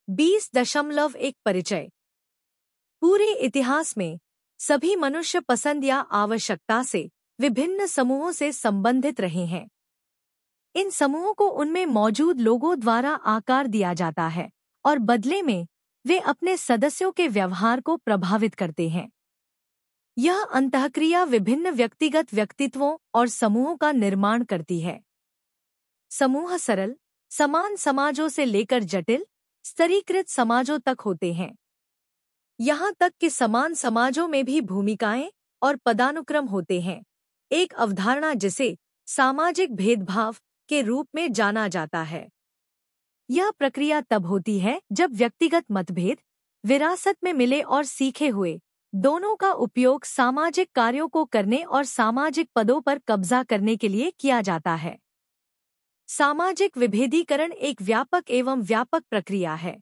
20.1 परिचय। पूरे इतिहास में सभी मनुष्य पसंद या आवश्यकता से विभिन्न समूहों से संबंधित रहे हैं। इन समूहों को उनमें मौजूद लोगों द्वारा आकार दिया जाता है और बदले में वे अपने सदस्यों के व्यवहार को प्रभावित करते हैं। यह अंतःक्रिया विभिन्न व्यक्तिगत व्यक्तित्वों और समूहों का निर्माण करती है। समूह सरल, समान समाजों से लेकर जटिल, स्तरीकृत समाजों तक होते हैं। यहाँ तक कि समान समाजों में भी भूमिकाएं और पदानुक्रम होते हैं, एक अवधारणा जिसे सामाजिक भेदभाव के रूप में जाना जाता है। यह प्रक्रिया तब होती है जब व्यक्तिगत मतभेद, विरासत में मिले और सीखे हुए, दोनों का उपयोग सामाजिक कार्यों को करने और सामाजिक पदों पर कब्जा करने के लिए किया जाता है। सामाजिक विभेदीकरण एक व्यापक एवं व्यापक प्रक्रिया है।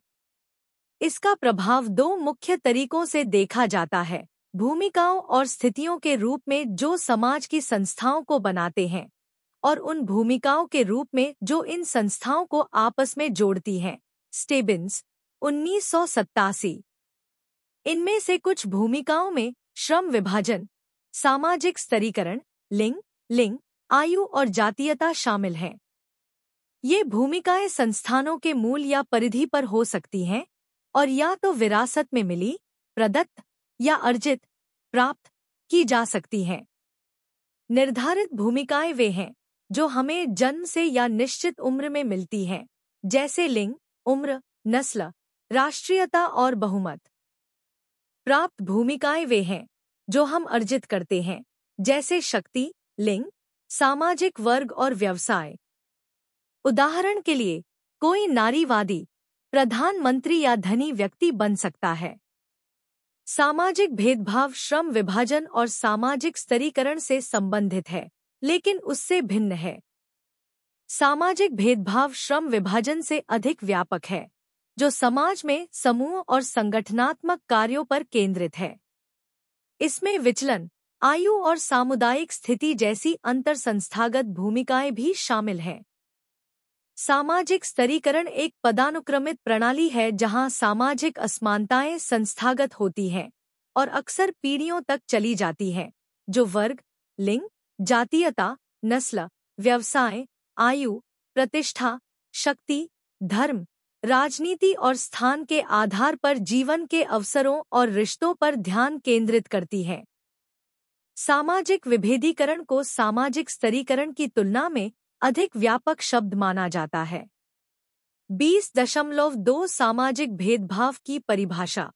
इसका प्रभाव दो मुख्य तरीकों से देखा जाता है: भूमिकाओं और स्थितियों के रूप में जो समाज की संस्थाओं को बनाते हैं और उन भूमिकाओं के रूप में जो इन संस्थाओं को आपस में जोड़ती हैं। स्टेबिन्स, 1987। इनमें से कुछ भूमिकाओं में श्रम विभाजन, सामाजिक स्तरीकरण, लिंग, आयु और जातीयता शामिल हैं। ये भूमिकाएं संस्थानों के मूल या परिधि पर हो सकती हैं और या तो विरासत में मिली, प्रदत्त या अर्जित, प्राप्त की जा सकती हैं। निर्धारित भूमिकाएं वे हैं जो हमें जन्म से या निश्चित उम्र में मिलती हैं, जैसे लिंग, उम्र, नस्ल, राष्ट्रीयता और बहुमत। प्राप्त भूमिकाएं वे हैं जो हम अर्जित करते हैं, जैसे शक्ति, लिंग, सामाजिक वर्ग और व्यवसाय। उदाहरण के लिए, कोई नारीवादी, प्रधानमंत्री या धनी व्यक्ति बन सकता है। सामाजिक भेदभाव श्रम विभाजन और सामाजिक स्तरीकरण से संबंधित है, लेकिन उससे भिन्न है। सामाजिक भेदभाव श्रम विभाजन से अधिक व्यापक है, जो समाज में समूह और संगठनात्मक कार्यों पर केंद्रित है। इसमें विचलन, आयु और सामुदायिक स्थिति जैसी अंतरसंस्थागत भूमिकाएं भी शामिल हैं। सामाजिक स्तरीकरण एक पदानुक्रमित प्रणाली है जहां सामाजिक असमानताएं संस्थागत होती हैं और अक्सर पीढ़ियों तक चली जाती हैं, जो वर्ग, लिंग, जातीयता, नस्ल, व्यवसाय, आयु, प्रतिष्ठा, शक्ति, धर्म, राजनीति और स्थान के आधार पर जीवन के अवसरों और रिश्तों पर ध्यान केंद्रित करती है। सामाजिक विभेदीकरण को सामाजिक स्तरीकरण की तुलना में अधिक व्यापक शब्द माना जाता है। 20.2 सामाजिक भेदभाव की परिभाषा।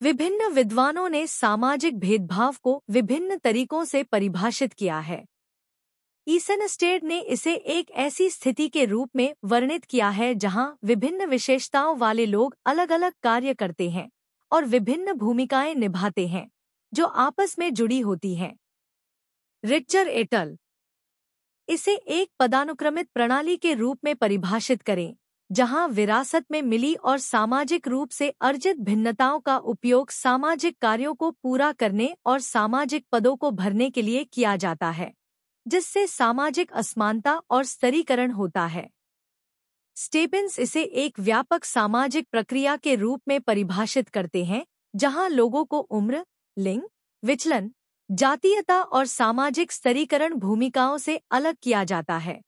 विभिन्न विद्वानों ने सामाजिक भेदभाव को विभिन्न तरीकों से परिभाषित किया है। ईसनस्टेड ने इसे एक ऐसी स्थिति के रूप में वर्णित किया है जहां विभिन्न विशेषताओं वाले लोग अलग अलग कार्य करते हैं और विभिन्न भूमिकाएं निभाते हैं जो आपस में जुड़ी होती हैं। रिचर एट अल। इसे एक पदानुक्रमित प्रणाली के रूप में परिभाषित करें जहां विरासत में मिली और सामाजिक रूप से अर्जित भिन्नताओं का उपयोग सामाजिक कार्यों को पूरा करने और सामाजिक पदों को भरने के लिए किया जाता है, जिससे सामाजिक असमानता और स्तरीकरण होता है। स्टेबिन्स इसे एक व्यापक सामाजिक प्रक्रिया के रूप में परिभाषित करते हैं जहां लोगों को उम्र, लिंग, विचलन, जातीयता और सामाजिक स्तरीकरण भूमिकाओं से अलग किया जाता है।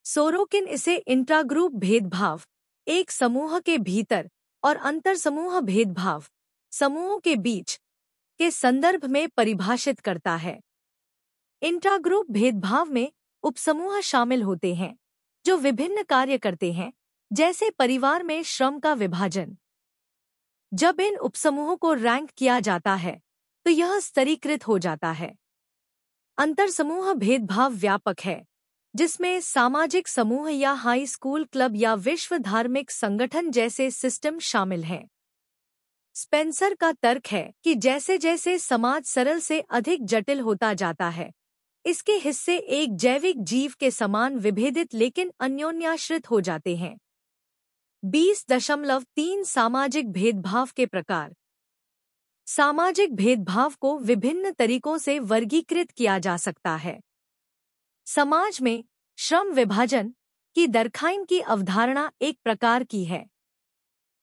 सोरोकिन इसे इंट्राग्रुप भेदभाव, एक समूह के भीतर, और अंतरसमूह भेदभाव, समूहों के बीच, के संदर्भ में परिभाषित करता है। इंट्राग्रुप भेदभाव में उपसमूह शामिल होते हैं जो विभिन्न कार्य करते हैं, जैसे परिवार में श्रम का विभाजन। जब इन उपसमूहों को रैंक किया जाता है तो यह स्तरीकृत हो जाता है। अंतरसमूह भेदभाव व्यापक है, जिसमें सामाजिक समूह या हाई स्कूल क्लब या विश्व धार्मिक संगठन जैसे सिस्टम शामिल हैं। स्पेंसर का तर्क है कि जैसे जैसे समाज सरल से अधिक जटिल होता जाता है, इसके हिस्से एक जैविक जीव के समान विभेदित लेकिन अन्योन्याश्रित हो जाते हैं। 20.3 सामाजिक भेदभाव के प्रकार। सामाजिक भेदभाव को विभिन्न तरीकों से वर्गीकृत किया जा सकता है। समाज में श्रम विभाजन की दरखाइन की अवधारणा एक प्रकार की है।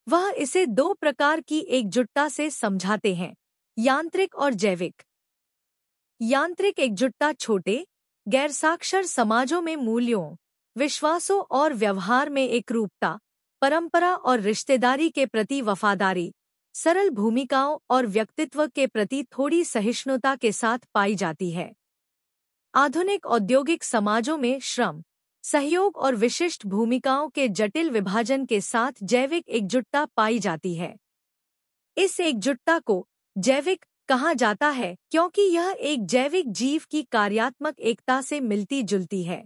वह इसे दो प्रकार की एकजुटता से समझाते हैं, यांत्रिक और जैविक। यांत्रिक एकजुटता छोटे, गैरसाक्षर समाजों में मूल्यों, विश्वासों और व्यवहार में एकरूपता, परंपरा और रिश्तेदारी के प्रति वफादारी, सरल भूमिकाओं और व्यक्तित्व के प्रति थोड़ी सहिष्णुता के साथ पाई जाती है। आधुनिक औद्योगिक समाजों में श्रम, सहयोग और विशिष्ट भूमिकाओं के जटिल विभाजन के साथ जैविक एकजुटता पाई जाती है। इस एकजुटता को जैविक कहा जाता है क्योंकि यह एक जैविक जीव की कार्यात्मक एकता से मिलती जुलती है।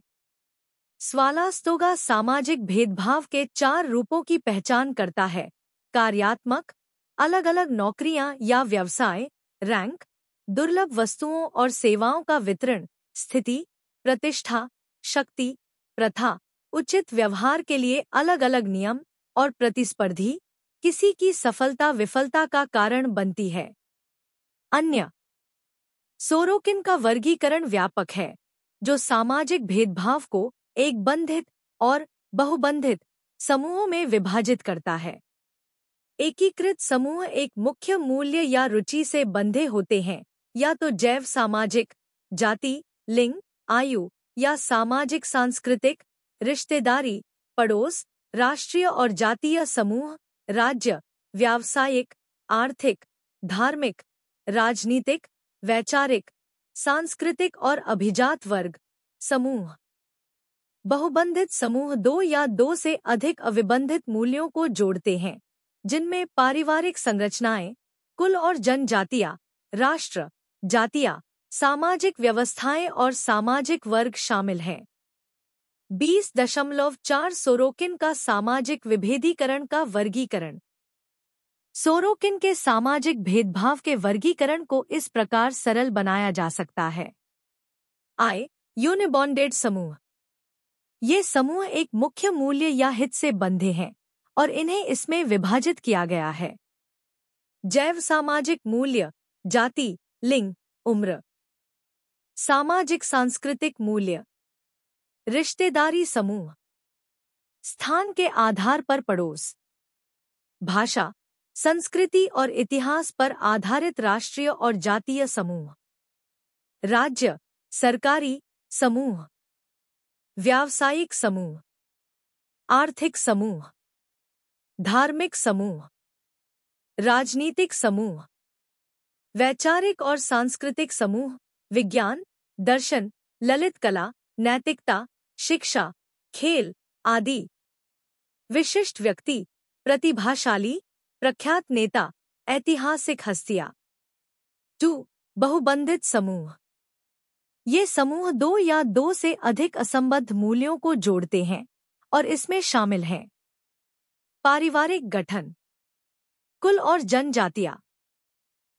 स्वालास्तोगा सामाजिक भेदभाव के 4 रूपों की पहचान करता है: कार्यात्मक, अलग अलग नौकरियां या व्यवसाय, रैंक, दुर्लभ वस्तुओं और सेवाओं का वितरण, स्थिति, प्रतिष्ठा, शक्ति, प्रथा, उचित व्यवहार के लिए अलग अलग नियम, और प्रतिस्पर्धी, किसी की सफलता विफलता का कारण बनती है। अन्य सोरोकिन का वर्गीकरण व्यापक है, जो सामाजिक भेदभाव को एक बंधित और बहुबंधित समूहों में विभाजित करता है। एकीकृत समूह एक मुख्य मूल्य या रुचि से बंधे होते हैं, या तो जैव सामाजिक, जाति, लिंग, आयु, या सामाजिक सांस्कृतिक, रिश्तेदारी, पड़ोस, राष्ट्रीय और जातीय समूह, राज्य, व्यावसायिक, आर्थिक, धार्मिक, राजनीतिक, वैचारिक, सांस्कृतिक और अभिजात वर्ग समूह। बहुबंधित समूह 2 या 2 से अधिक अविबंधित मूल्यों को जोड़ते हैं, जिनमें पारिवारिक संरचनाएं, कुल और जनजातियां, राष्ट्र, जातियां, सामाजिक व्यवस्थाएं और सामाजिक वर्ग शामिल हैं। 20.4 सोरोकिन का सामाजिक विभेदीकरण का वर्गीकरण। सोरोकिन के सामाजिक भेदभाव के वर्गीकरण को इस प्रकार सरल बनाया जा सकता है। यूनिबॉन्डेड समूह। ये समूह एक मुख्य मूल्य या हित से बंधे हैं और इन्हें इसमें विभाजित किया गया है। जैव सामाजिक मूल्य, जाति, लिंग, उम्र। सामाजिक सांस्कृतिक मूल्य, रिश्तेदारी समूह, स्थान के आधार पर पड़ोस, भाषा, संस्कृति और इतिहास पर आधारित राष्ट्रीय और जातीय समूह, राज्य, सरकारी समूह, व्यावसायिक समूह, आर्थिक समूह, धार्मिक समूह, राजनीतिक समूह, वैचारिक और सांस्कृतिक समूह, विज्ञान, दर्शन, ललित कला, नैतिकता, शिक्षा, खेल आदि। विशिष्ट व्यक्ति, प्रतिभाशाली, प्रख्यात नेता, ऐतिहासिक हस्तियां। 2. बहुबंधित समूह। ये समूह 2 या 2 से अधिक असंबद्ध मूल्यों को जोड़ते हैं और इसमें शामिल हैं: पारिवारिक गठन, कुल और जनजातियां,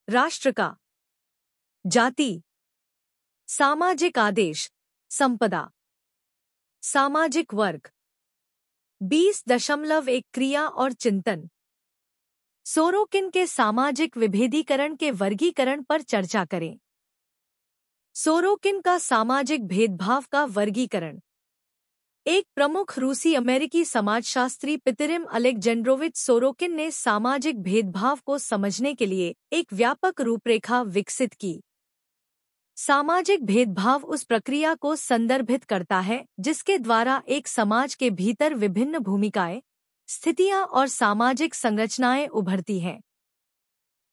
राष्ट्र का, जाति, सामाजिक आदेश, संपदा, सामाजिक वर्ग। 20.1 क्रिया और चिंतन। सोरोकिन के सामाजिक विभेदीकरण के वर्गीकरण पर चर्चा करें। सोरोकिन का सामाजिक भेदभाव का वर्गीकरण। एक प्रमुख रूसी अमेरिकी समाजशास्त्री पितरिम अलेक्जेंड्रोविच सोरोकिन ने सामाजिक भेदभाव को समझने के लिए एक व्यापक रूपरेखा विकसित की। सामाजिक भेदभाव उस प्रक्रिया को संदर्भित करता है जिसके द्वारा एक समाज के भीतर विभिन्न भूमिकाएं, स्थितियां और सामाजिक संरचनाएं उभरती हैं।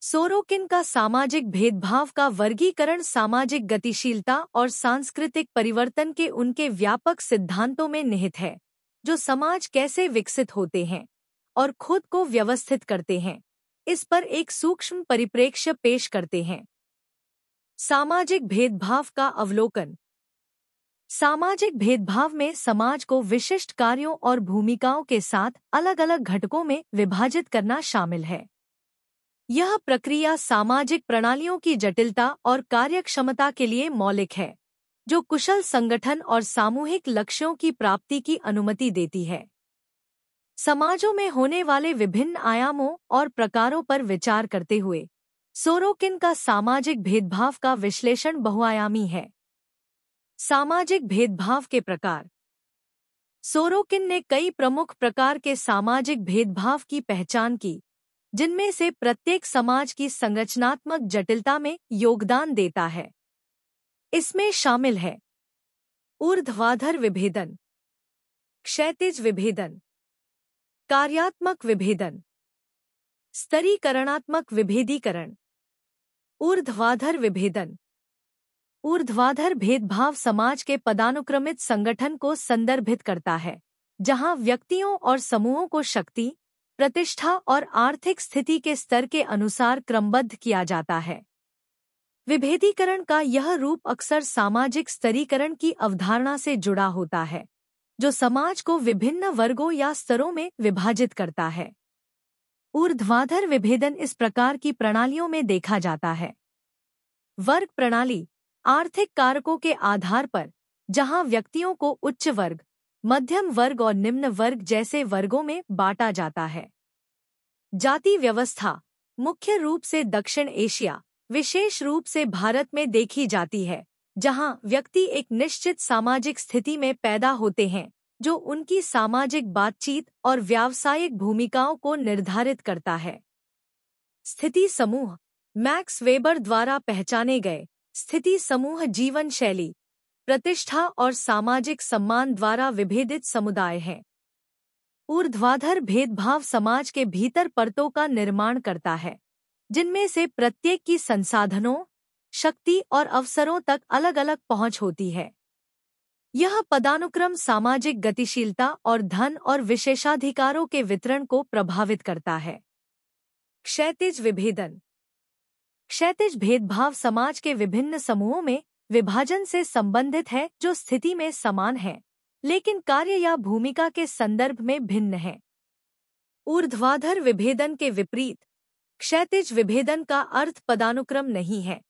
सोरोकिन का सामाजिक भेदभाव का वर्गीकरण सामाजिक गतिशीलता और सांस्कृतिक परिवर्तन के उनके व्यापक सिद्धांतों में निहित है, जो समाज कैसे विकसित होते हैं और खुद को व्यवस्थित करते हैं, इस पर एक सूक्ष्म परिप्रेक्ष्य पेश करते हैं। सामाजिक भेदभाव का अवलोकन। सामाजिक भेदभाव में समाज को विशिष्ट कार्यों और भूमिकाओं के साथ अलग अलग घटकों में विभाजित करना शामिल है। यह प्रक्रिया सामाजिक प्रणालियों की जटिलता और कार्यक्षमता के लिए मौलिक है, जो कुशल संगठन और सामूहिक लक्ष्यों की प्राप्ति की अनुमति देती है। समाजों में होने वाले विभिन्न आयामों और प्रकारों पर विचार करते हुए सोरोकिन का सामाजिक भेदभाव का विश्लेषण बहुआयामी है। सामाजिक भेदभाव के प्रकार। सोरोकिन ने कई प्रमुख प्रकार के सामाजिक भेदभाव की पहचान की, जिनमें से प्रत्येक समाज की संरचनात्मक जटिलता में योगदान देता है। इसमें शामिल है ऊर्ध्वाधर विभेदन, क्षैतिज विभेदन, कार्यात्मक विभेदन, स्तरीकरणात्मक विभेदीकरण। ऊर्ध्वाधर विभेदन। ऊर्ध्वाधर भेदभाव समाज के पदानुक्रमित संगठन को संदर्भित करता है, जहां व्यक्तियों और समूहों को शक्ति, प्रतिष्ठा और आर्थिक स्थिति के स्तर के अनुसार क्रमबद्ध किया जाता है। विभेदीकरण का यह रूप अक्सर सामाजिक स्तरीकरण की अवधारणा से जुड़ा होता है, जो समाज को विभिन्न वर्गों या स्तरों में विभाजित करता है। ऊर्ध्वाधर विभेदन इस प्रकार की प्रणालियों में देखा जाता है। वर्ग प्रणाली आर्थिक कारकों के आधार पर, जहां व्यक्तियों को उच्च वर्ग, मध्यम वर्ग और निम्न वर्ग जैसे वर्गों में बांटा जाता है। जाति व्यवस्था मुख्य रूप से दक्षिण एशिया, विशेष रूप से भारत में देखी जाती है, जहां व्यक्ति एक निश्चित सामाजिक स्थिति में पैदा होते हैं, जो उनकी सामाजिक बातचीत और व्यावसायिक भूमिकाओं को निर्धारित करता है। स्थिति समूह मैक्स वेबर द्वारा पहचाने गए स्थिति समूह जीवन शैली, प्रतिष्ठा और सामाजिक सम्मान द्वारा विभेदित समुदाय हैं। ऊर्ध्वाधर भेदभाव समाज के भीतर परतों का निर्माण करता है, जिनमें से प्रत्येक की संसाधनों, शक्ति और अवसरों तक अलग-अलग पहुंच होती है। यह पदानुक्रम सामाजिक गतिशीलता और धन और विशेषाधिकारों के वितरण को प्रभावित करता है। क्षैतिज विभेदन। क्षैतिज भेदभाव समाज के विभिन्न समूहों में विभाजन से संबंधित है, जो स्थिति में समान है, लेकिन कार्य या भूमिका के संदर्भ में भिन्न है। ऊर्ध्वाधर विभेदन के विपरीत, क्षैतिज विभेदन का अर्थ पदानुक्रम नहीं है,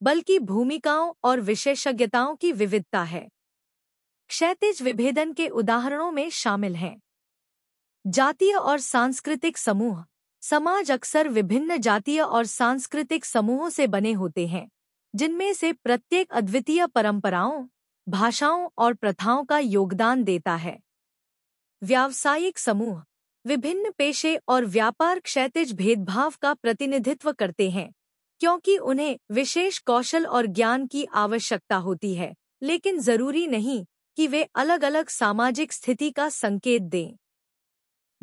बल्कि भूमिकाओं और विशेषज्ञताओं की विविधता है। क्षैतिज विभेदन के उदाहरणों में शामिल हैं जातीय और सांस्कृतिक समूह। समाज अक्सर विभिन्न जातीय और सांस्कृतिक समूहों से बने होते हैं, जिनमें से प्रत्येक अद्वितीय परंपराओं, भाषाओं और प्रथाओं का योगदान देता है। व्यावसायिक समूह विभिन्न पेशे और व्यापार क्षैतिज भेदभाव का प्रतिनिधित्व करते हैं, क्योंकि उन्हें विशेष कौशल और ज्ञान की आवश्यकता होती है, लेकिन जरूरी नहीं कि वे अलग-अलग सामाजिक स्थिति का संकेत दें।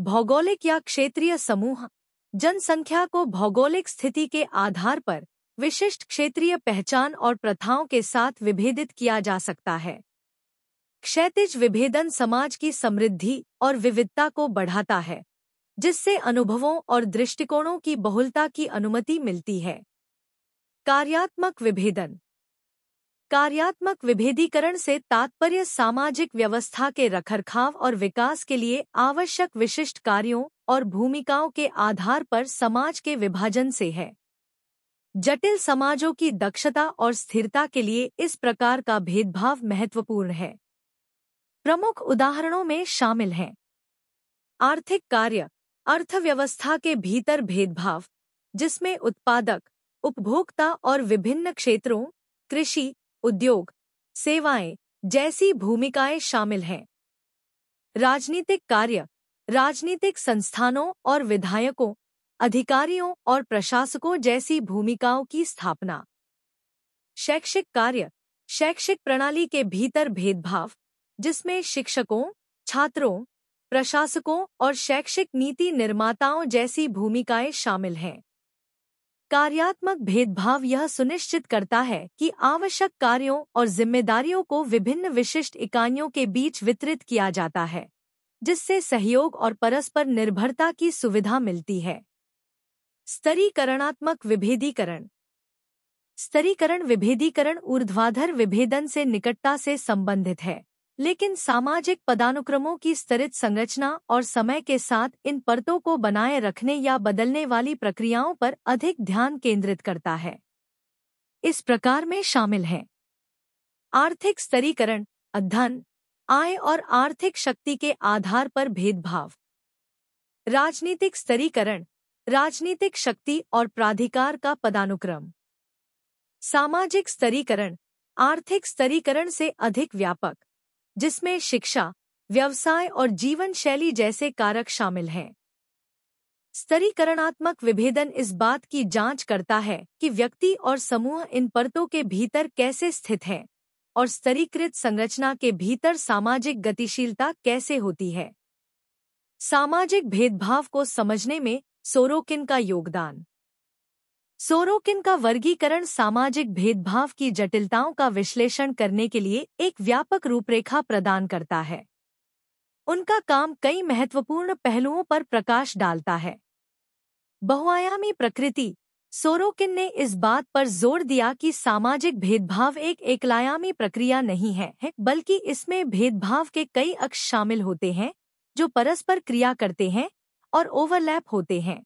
भौगोलिक या क्षेत्रीय समूह जनसंख्या को भौगोलिक स्थिति के आधार पर विशिष्ट क्षेत्रीय पहचान और प्रथाओं के साथ विभेदित किया जा सकता है। क्षैतिज विभेदन समाज की समृद्धि और विविधता को बढ़ाता है, जिससे अनुभवों और दृष्टिकोणों की बहुलता की अनुमति मिलती है। कार्यात्मक विभेदन। कार्यात्मक विभेदीकरण से तात्पर्य सामाजिक व्यवस्था के रखरखाव और विकास के लिए आवश्यक विशिष्ट कार्यों और भूमिकाओं के आधार पर समाज के विभाजन से है। जटिल समाजों की दक्षता और स्थिरता के लिए इस प्रकार का भेदभाव महत्वपूर्ण है। प्रमुख उदाहरणों में शामिल हैं आर्थिक कार्य, अर्थव्यवस्था के भीतर भेदभाव, जिसमें उत्पादक, उपभोक्ता और विभिन्न क्षेत्रों, कृषि, उद्योग, सेवाएं जैसी भूमिकाएं शामिल हैं। राजनीतिक कार्य, राजनीतिक संस्थानों और विधायकों, अधिकारियों और प्रशासकों जैसी भूमिकाओं की स्थापना। शैक्षिक कार्य, शैक्षिक प्रणाली के भीतर भेदभाव, जिसमें शिक्षकों, छात्रों, प्रशासकों और शैक्षिक नीति निर्माताओं जैसी भूमिकाएं शामिल हैं। कार्यात्मक भेदभाव यह सुनिश्चित करता है कि आवश्यक कार्यों और जिम्मेदारियों को विभिन्न विशिष्ट इकाइयों के बीच वितरित किया जाता है, जिससे सहयोग और परस्पर निर्भरता की सुविधा मिलती है। स्तरीकरणात्मक विभेदीकरण। स्तरीकरण विभेदीकरण ऊर्ध्वाधर विभेदन से निकटता से संबंधित है, लेकिन सामाजिक पदानुक्रमों की स्तरित संरचना और समय के साथ इन परतों को बनाए रखने या बदलने वाली प्रक्रियाओं पर अधिक ध्यान केंद्रित करता है। इस प्रकार में शामिल हैं आर्थिक स्तरीकरण, धन, आय और आर्थिक शक्ति के आधार पर भेदभाव। राजनीतिक स्तरीकरण, राजनीतिक शक्ति और प्राधिकार का पदानुक्रम। सामाजिक स्तरीकरण, आर्थिक स्तरीकरण से अधिक व्यापक, जिसमें शिक्षा, व्यवसाय और जीवन शैली जैसे कारक शामिल हैं। स्तरीकरणात्मक विभेदन इस बात की जांच करता है कि व्यक्ति और समूह इन परतों के भीतर कैसे स्थित हैं और स्तरीकृत संरचना के भीतर सामाजिक गतिशीलता कैसे होती है। सामाजिक भेदभाव को समझने में सोरोकिन का योगदान। सोरोकिन का वर्गीकरण सामाजिक भेदभाव की जटिलताओं का विश्लेषण करने के लिए एक व्यापक रूपरेखा प्रदान करता है। उनका काम कई महत्वपूर्ण पहलुओं पर प्रकाश डालता है। बहुआयामी प्रकृति। सोरोकिन ने इस बात पर जोर दिया कि सामाजिक भेदभाव एक एकलायामी प्रक्रिया नहीं है, बल्कि इसमें भेदभाव के कई अक्ष शामिल होते हैं जो परस्पर क्रिया करते हैं और ओवरलैप होते हैं।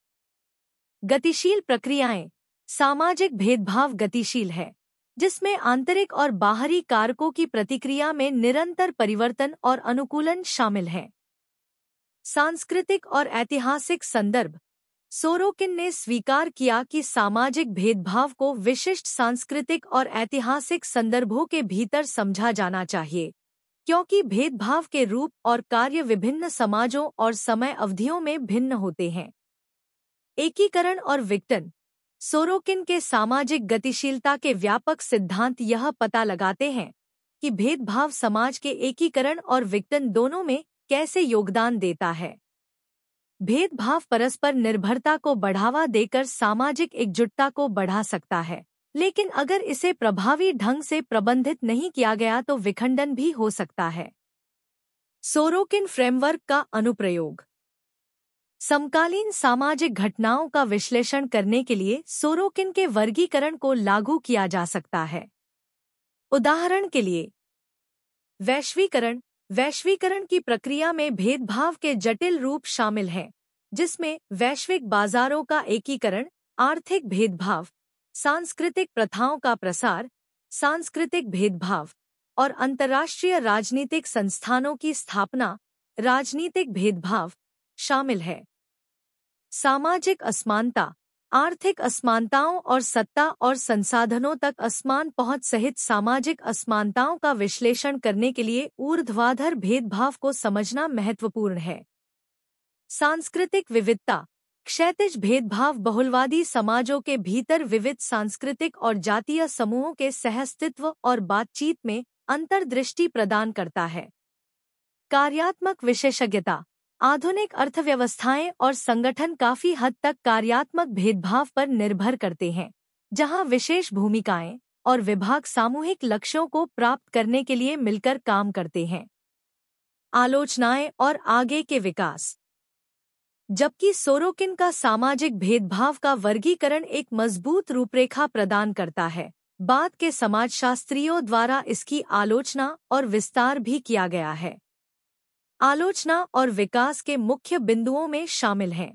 गतिशील प्रक्रियाएं। सामाजिक भेदभाव गतिशील है, जिसमें आंतरिक और बाहरी कारकों की प्रतिक्रिया में निरंतर परिवर्तन और अनुकूलन शामिल है। सांस्कृतिक और ऐतिहासिक संदर्भ। सोरोकिन ने स्वीकार किया कि सामाजिक भेदभाव को विशिष्ट सांस्कृतिक और ऐतिहासिक संदर्भों के भीतर समझा जाना चाहिए, क्योंकि भेदभाव के रूप और कार्य विभिन्न समाजों और समय अवधियों में भिन्न होते हैं। एकीकरण और विघटन। सोरोकिन के सामाजिक गतिशीलता के व्यापक सिद्धांत यह पता लगाते हैं कि भेदभाव समाज के एकीकरण और विघटन दोनों में कैसे योगदान देता है। भेदभाव परस्पर निर्भरता को बढ़ावा देकर सामाजिक एकजुटता को बढ़ा सकता है, लेकिन अगर इसे प्रभावी ढंग से प्रबंधित नहीं किया गया तो विखंडन भी हो सकता है। सोरोकिन फ्रेमवर्क का अनुप्रयोग। समकालीन सामाजिक घटनाओं का विश्लेषण करने के लिए सोरोकिन के वर्गीकरण को लागू किया जा सकता है। उदाहरण के लिए, वैश्वीकरण। वैश्वीकरण की प्रक्रिया में भेदभाव के जटिल रूप शामिल हैं, जिसमें वैश्विक बाजारों का एकीकरण, आर्थिक भेदभाव, सांस्कृतिक प्रथाओं का प्रसार, सांस्कृतिक भेदभाव और अंतर्राष्ट्रीय राजनीतिक संस्थानों की स्थापना, राजनीतिक भेदभाव शामिल है। सामाजिक असमानता। आर्थिक असमानताओं और सत्ता और संसाधनों तक असमान पहुंच सहित सामाजिक असमानताओं का विश्लेषण करने के लिए ऊर्ध्वाधर भेदभाव को समझना महत्वपूर्ण है। सांस्कृतिक विविधता। क्षैतिज भेदभाव बहुलवादी समाजों के भीतर विविध सांस्कृतिक और जातीय समूहों के सहअस्तित्व और बातचीत में अंतर्दृष्टि प्रदान करता है। कार्यात्मक विशेषज्ञता। आधुनिक अर्थव्यवस्थाएं और संगठन काफी हद तक कार्यात्मक भेदभाव पर निर्भर करते हैं, जहां विशेष भूमिकाएं और विभाग सामूहिक लक्ष्यों को प्राप्त करने के लिए मिलकर काम करते हैं। आलोचनाएं और आगे के विकास। जबकि सोरोकिन का सामाजिक भेदभाव का वर्गीकरण एक मजबूत रूपरेखा प्रदान करता है, बाद के समाजशास्त्रियों द्वारा इसकी आलोचना और विस्तार भी किया गया है। आलोचना और विकास के मुख्य बिंदुओं में शामिल हैं।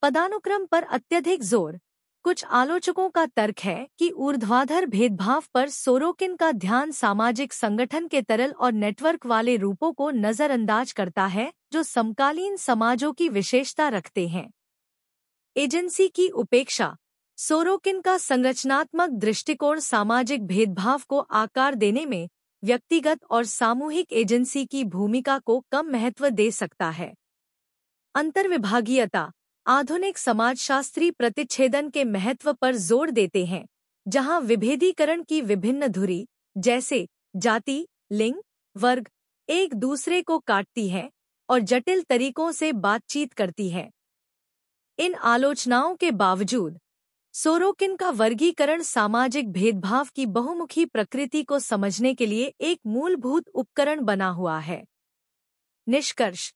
पदानुक्रम पर अत्यधिक जोर। कुछ आलोचकों का तर्क है कि ऊर्ध्वाधर भेदभाव पर सोरोकिन का ध्यान सामाजिक संगठन के तरल और नेटवर्क वाले रूपों को नजरअंदाज करता है, जो समकालीन समाजों की विशेषता रखते हैं। एजेंसी की उपेक्षा। सोरोकिन का संरचनात्मक दृष्टिकोण सामाजिक भेदभाव को आकार देने में व्यक्तिगत और सामूहिक एजेंसी की भूमिका को कम महत्व दे सकता है। अंतर्विभागीयता। आधुनिक समाजशास्त्री प्रतिच्छेदन के महत्व पर जोर देते हैं, जहां विभेदीकरण की विभिन्न धुरी, जैसे जाति, लिंग, वर्ग, एक दूसरे को काटती है और जटिल तरीकों से बातचीत करती है। इन आलोचनाओं के बावजूद सोरोकिन का वर्गीकरण सामाजिक भेदभाव की बहुमुखी प्रकृति को समझने के लिए एक मूलभूत उपकरण बना हुआ है। निष्कर्ष।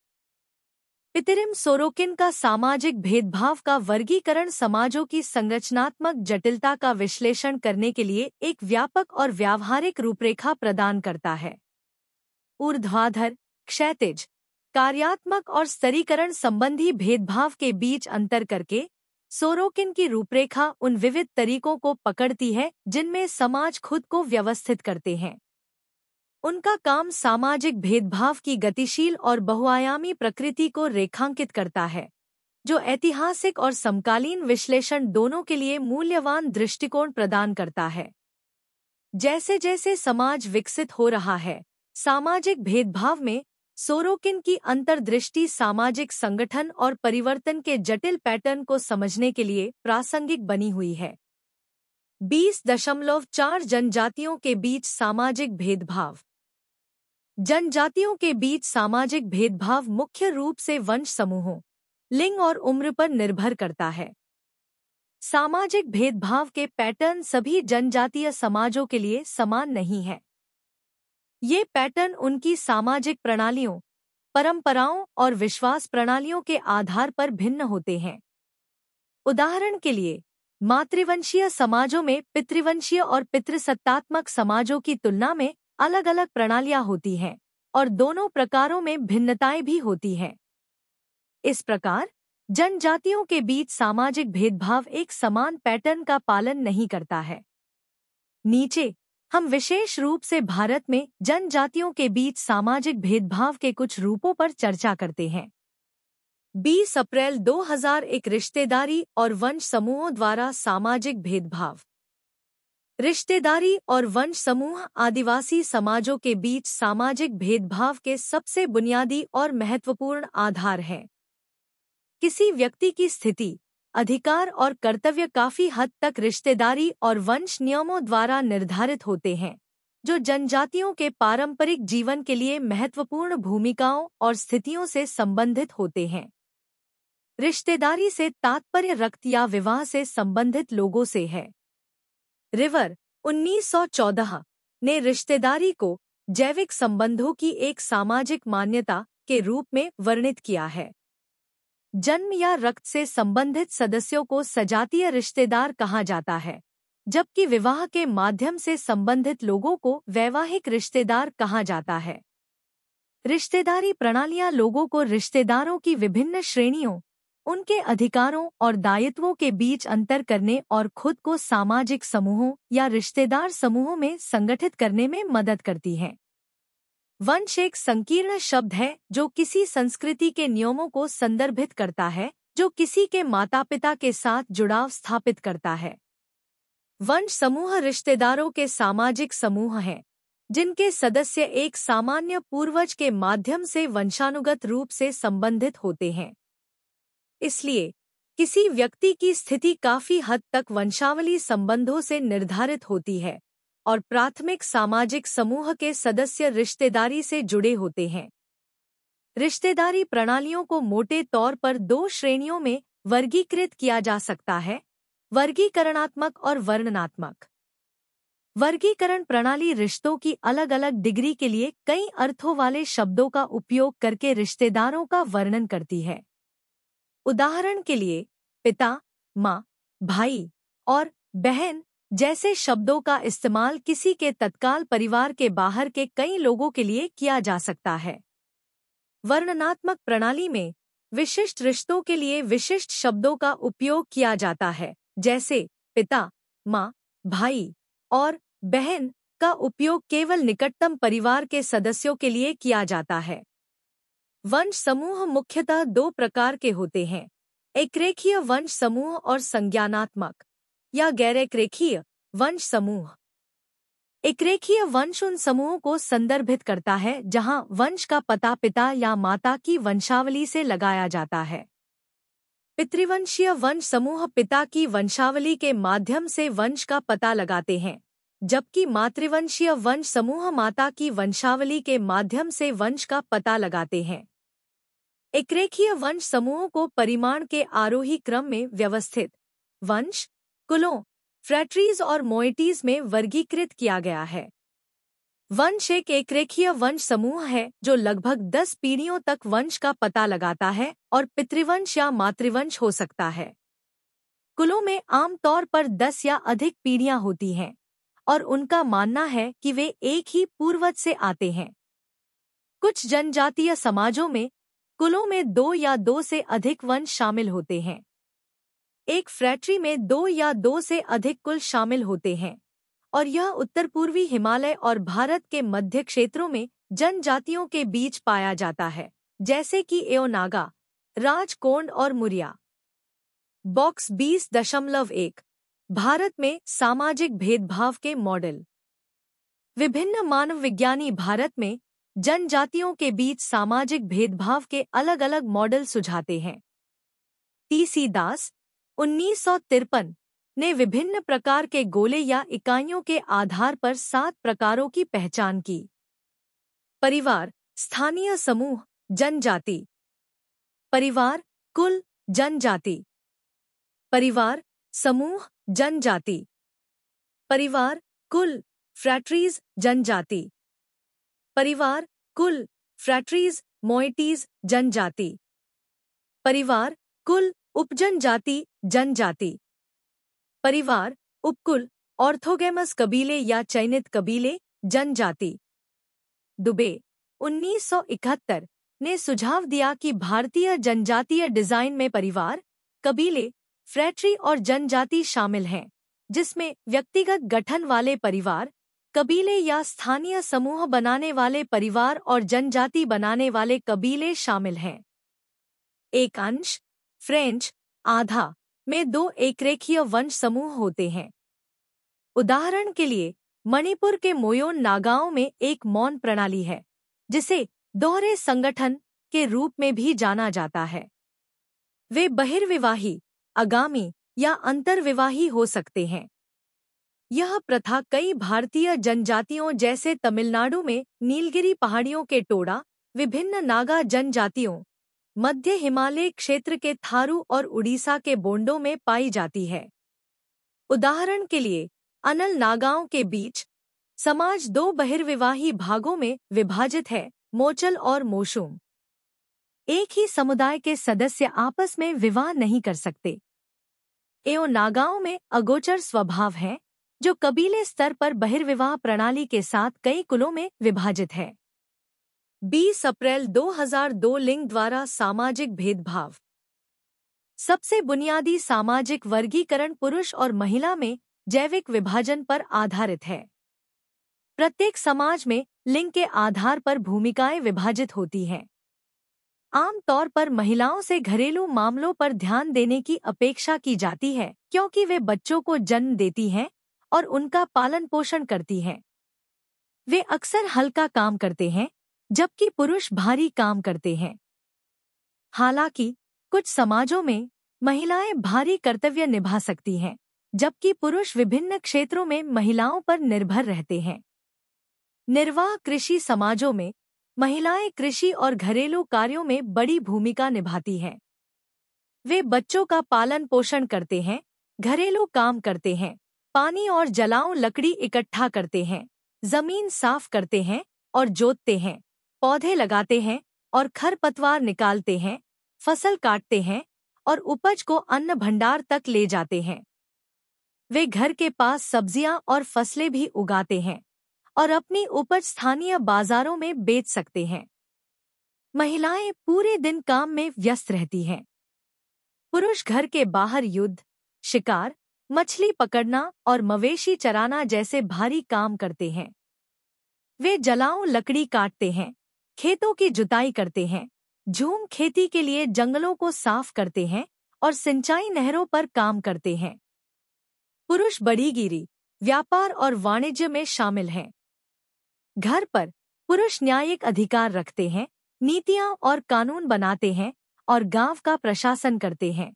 पितिरिम सोरोकिन का सामाजिक भेदभाव का वर्गीकरण समाजों की संरचनात्मक जटिलता का विश्लेषण करने के लिए एक व्यापक और व्यावहारिक रूपरेखा प्रदान करता है। ऊर्ध्वाधर, क्षैतिज, कार्यात्मक और स्तरीकरण संबंधी भेदभाव के बीच अंतर करके सोरोकिन की रूपरेखा उन विविध तरीकों को पकड़ती है जिनमें समाज खुद को व्यवस्थित करते हैं। उनका काम सामाजिक भेदभाव की गतिशील और बहुआयामी प्रकृति को रेखांकित करता है, जो ऐतिहासिक और समकालीन विश्लेषण दोनों के लिए मूल्यवान दृष्टिकोण प्रदान करता है। जैसे जैसे समाज विकसित हो रहा है, सामाजिक भेदभाव में सोरोकिन की अंतर्दृष्टि सामाजिक संगठन और परिवर्तन के जटिल पैटर्न को समझने के लिए प्रासंगिक बनी हुई है। 20.4 जनजातियों के बीच सामाजिक भेदभाव। जनजातियों के बीच सामाजिक भेदभाव मुख्य रूप से वंश समूहों, लिंग और उम्र पर निर्भर करता है। सामाजिक भेदभाव के पैटर्न सभी जनजातीय समाजों के लिए समान नहीं है। ये पैटर्न उनकी सामाजिक प्रणालियों, परंपराओं और विश्वास प्रणालियों के आधार पर भिन्न होते हैं। उदाहरण के लिए, मातृवंशीय समाजों में पितृवंशीय और पितृसत्तात्मक समाजों की तुलना में अलग-अलग प्रणालियां होती हैं और दोनों प्रकारों में भिन्नताएं भी होती हैं। इस प्रकार, जनजातियों के बीच सामाजिक भेदभाव एक समान पैटर्न का पालन नहीं करता है। नीचे हम विशेष रूप से भारत में जनजातियों के बीच सामाजिक भेदभाव के कुछ रूपों पर चर्चा करते हैं। 20 अप्रैल 2001 रिश्तेदारी और वंश समूहों द्वारा सामाजिक भेदभाव। रिश्तेदारी और वंश समूह आदिवासी समाजों के बीच सामाजिक भेदभाव के सबसे बुनियादी और महत्वपूर्ण आधार हैं। किसी व्यक्ति की स्थिति, अधिकार और कर्तव्य काफी हद तक रिश्तेदारी और वंश नियमों द्वारा निर्धारित होते हैं, जो जनजातियों के पारंपरिक जीवन के लिए महत्वपूर्ण भूमिकाओं और स्थितियों से संबंधित होते हैं। रिश्तेदारी से तात्पर्य रक्त या विवाह से संबंधित लोगों से है। रिवर 1914 ने रिश्तेदारी को जैविक संबंधों की एक सामाजिक मान्यता के रूप में वर्णित किया है। जन्म या रक्त से संबंधित सदस्यों को सजातीय रिश्तेदार कहा जाता है, जबकि विवाह के माध्यम से संबंधित लोगों को वैवाहिक रिश्तेदार कहा जाता है। रिश्तेदारी प्रणालियां लोगों को रिश्तेदारों की विभिन्न श्रेणियों, उनके अधिकारों और दायित्वों के बीच अंतर करने और खुद को सामाजिक समूहों या रिश्तेदार समूहों में संगठित करने में मदद करती हैं। वंश एक संकीर्ण शब्द है जो किसी संस्कृति के नियमों को संदर्भित करता है जो किसी के माता-पिता के साथ जुड़ाव स्थापित करता है। वंश समूह रिश्तेदारों के सामाजिक समूह हैं, जिनके सदस्य एक सामान्य पूर्वज के माध्यम से वंशानुगत रूप से संबंधित होते हैं। इसलिए, किसी व्यक्ति की स्थिति काफी हद तक वंशावली संबंधों से निर्धारित होती है और प्राथमिक सामाजिक समूह के सदस्य रिश्तेदारी से जुड़े होते हैं। रिश्तेदारी प्रणालियों को मोटे तौर पर 2 श्रेणियों में वर्गीकृत किया जा सकता है, वर्गीकरणात्मक और वर्णनात्मक। वर्गीकरण प्रणाली रिश्तों की अलग-अलग डिग्री के लिए कई अर्थों वाले शब्दों का उपयोग करके रिश्तेदारों का वर्णन करती है। उदाहरण के लिए, पिता, माँ, भाई और बहन जैसे शब्दों का इस्तेमाल किसी के तत्काल परिवार के बाहर के कई लोगों के लिए किया जा सकता है। वर्णनात्मक प्रणाली में विशिष्ट रिश्तों के लिए विशिष्ट शब्दों का उपयोग किया जाता है, जैसे पिता, माँ, भाई और बहन का उपयोग केवल निकटतम परिवार के सदस्यों के लिए किया जाता है। वंश समूह मुख्यतः 2 प्रकार के होते हैं, एकरेखीय वंश समूह और संज्ञानात्मक या गैर-एकरेखीय वंश समूह। एकरेखीय वंश उन समूहों को संदर्भित करता है जहां वंश का पता पिता या माता की वंशावली से लगाया जाता है। पितृवंशीय वंश समूह पिता की वंशावली के माध्यम से वंश का पता लगाते हैं, जबकि मातृवंशीय वंश समूह माता की वंशावली के माध्यम से वंश का पता लगाते हैं। एकरेखीय वंश समूहों को परिमाण के आरोही क्रम में व्यवस्थित वंश, कुलों, फ्रैट्रीज और मोइटीज में वर्गीकृत किया गया है। वंश एक एकरेखीय वंश समूह है जो लगभग 10 पीढ़ियों तक वंश का पता लगाता है और पितृवंश या मातृवंश हो सकता है। कुलों में आमतौर पर 10 या अधिक पीढ़ियां होती हैं और उनका मानना है कि वे एक ही पूर्वज से आते हैं। कुछ जनजातीय समाजों में कुलों में 2 या 2 से अधिक वंश शामिल होते हैं। एक फ्रैट्री में 2 या 2 से अधिक कुल शामिल होते हैं और यह उत्तर पूर्वी हिमालय और भारत के मध्य क्षेत्रों में जनजातियों के बीच पाया जाता है, जैसे कि एओ नागा, राजकोंड और मुरिया। बॉक्स 20.1 भारत में सामाजिक भेदभाव के मॉडल। विभिन्न मानव विज्ञानी भारत में जनजातियों के बीच सामाजिक भेदभाव के अलग अलग मॉडल सुझाते हैं। टी.सी. दास 1953 ने विभिन्न प्रकार के गोले या इकाइयों के आधार पर 7 प्रकारों की पहचान की। परिवार, स्थानीय समूह, जनजाति। परिवार, कुल, जनजाति। परिवार, समूह, जनजाति। परिवार, कुल, फ्रैट्रीज, जनजाति। परिवार, कुल, फ्रैट्रीज, मोइटीज, जनजाति। परिवार, कुल, उपजनजाति, जनजाति। परिवार, उपकुल, ऑर्थोगेमस कबीले या चयनित कबीले, जनजाति। दुबे 1971 ने सुझाव दिया कि भारतीय जनजातीय डिजाइन में परिवार, कबीले, फ्रैट्री और जनजाति शामिल हैं, जिसमें व्यक्तिगत गठन वाले परिवार, कबीले या स्थानीय समूह बनाने वाले परिवार और जनजाति बनाने वाले कबीले शामिल हैं। एक अंश, फ्रेंच, आधा में 2 एकरेखीय वंश समूह होते हैं। उदाहरण के लिए, मणिपुर के मोयोन नागाओं में एक मौन प्रणाली है, जिसे दोहरे संगठन के रूप में भी जाना जाता है। वे बहिर्विवाही, आगामी या अंतर्विवाही हो सकते हैं। यह प्रथा कई भारतीय जनजातियों जैसे तमिलनाडु में नीलगिरी पहाड़ियों के टोडा, विभिन्न नागा जनजातियों, मध्य हिमालय क्षेत्र के थारू और उड़ीसा के बोंडो में पाई जाती है। उदाहरण के लिए, अनल नागाओं के बीच समाज 2 बहिर्विवाही भागों में विभाजित है, मोचल और मोशुम। एक ही समुदाय के सदस्य आपस में विवाह नहीं कर सकते। एओ नागाओं में अगोचर स्वभाव है, जो कबीले स्तर पर बहिर्विवाह प्रणाली के साथ कई कुलों में विभाजित है। 20 अप्रैल 2002 लिंग द्वारा सामाजिक भेदभाव। सबसे बुनियादी सामाजिक वर्गीकरण पुरुष और महिला में जैविक विभाजन पर आधारित है। प्रत्येक समाज में लिंग के आधार पर भूमिकाएं विभाजित होती हैं। आम तौर पर महिलाओं से घरेलू मामलों पर ध्यान देने की अपेक्षा की जाती है, क्योंकि वे बच्चों को जन्म देती हैं और उनका पालन पोषण करती हैं। वे अक्सर हल्का काम करते हैं, जबकि पुरुष भारी काम करते हैं। हालांकि कुछ समाजों में महिलाएं भारी कर्तव्य निभा सकती हैं, जबकि पुरुष विभिन्न क्षेत्रों में महिलाओं पर निर्भर रहते हैं। निर्वाह कृषि समाजों में महिलाएं कृषि और घरेलू कार्यों में बड़ी भूमिका निभाती हैं। वे बच्चों का पालन पोषण करते हैं, घरेलू काम करते हैं, पानी और जलाओ लकड़ी इकट्ठा करते हैं, जमीन साफ करते हैं और जोतते हैं, पौधे लगाते हैं और खरपतवार निकालते हैं, फसल काटते हैं और उपज को अन्न भंडार तक ले जाते हैं। वे घर के पास सब्जियां और फसलें भी उगाते हैं और अपनी उपज स्थानीय बाजारों में बेच सकते हैं। महिलाएं पूरे दिन काम में व्यस्त रहती हैं। पुरुष घर के बाहर युद्ध, शिकार, मछली पकड़ना और मवेशी चराना जैसे भारी काम करते हैं। वे जलाओ लकड़ी काटते हैं, खेतों की जुताई करते हैं, झूम खेती के लिए जंगलों को साफ करते हैं और सिंचाई नहरों पर काम करते हैं। पुरुष बड़ीगिरी, व्यापार और वाणिज्य में शामिल हैं। घर पर पुरुष न्यायिक अधिकार रखते हैं, नीतियां और कानून बनाते हैं और गांव का प्रशासन करते हैं।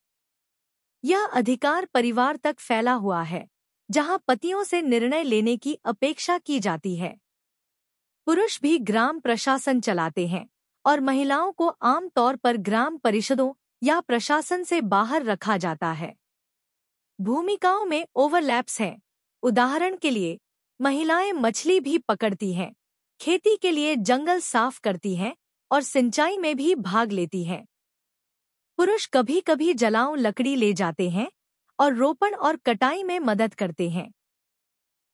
यह अधिकार परिवार तक फैला हुआ है, जहां पतियों से निर्णय लेने की अपेक्षा की जाती है। पुरुष भी ग्राम प्रशासन चलाते हैं और महिलाओं को आम तौर पर ग्राम परिषदों या प्रशासन से बाहर रखा जाता है। भूमिकाओं में ओवरलैप्स हैं। उदाहरण के लिए, महिलाएं मछली भी पकड़ती हैं, खेती के लिए जंगल साफ करती हैं और सिंचाई में भी भाग लेती हैं। पुरुष कभी कभी जलाओ लकड़ी ले जाते हैं और रोपण और कटाई में मदद करते हैं।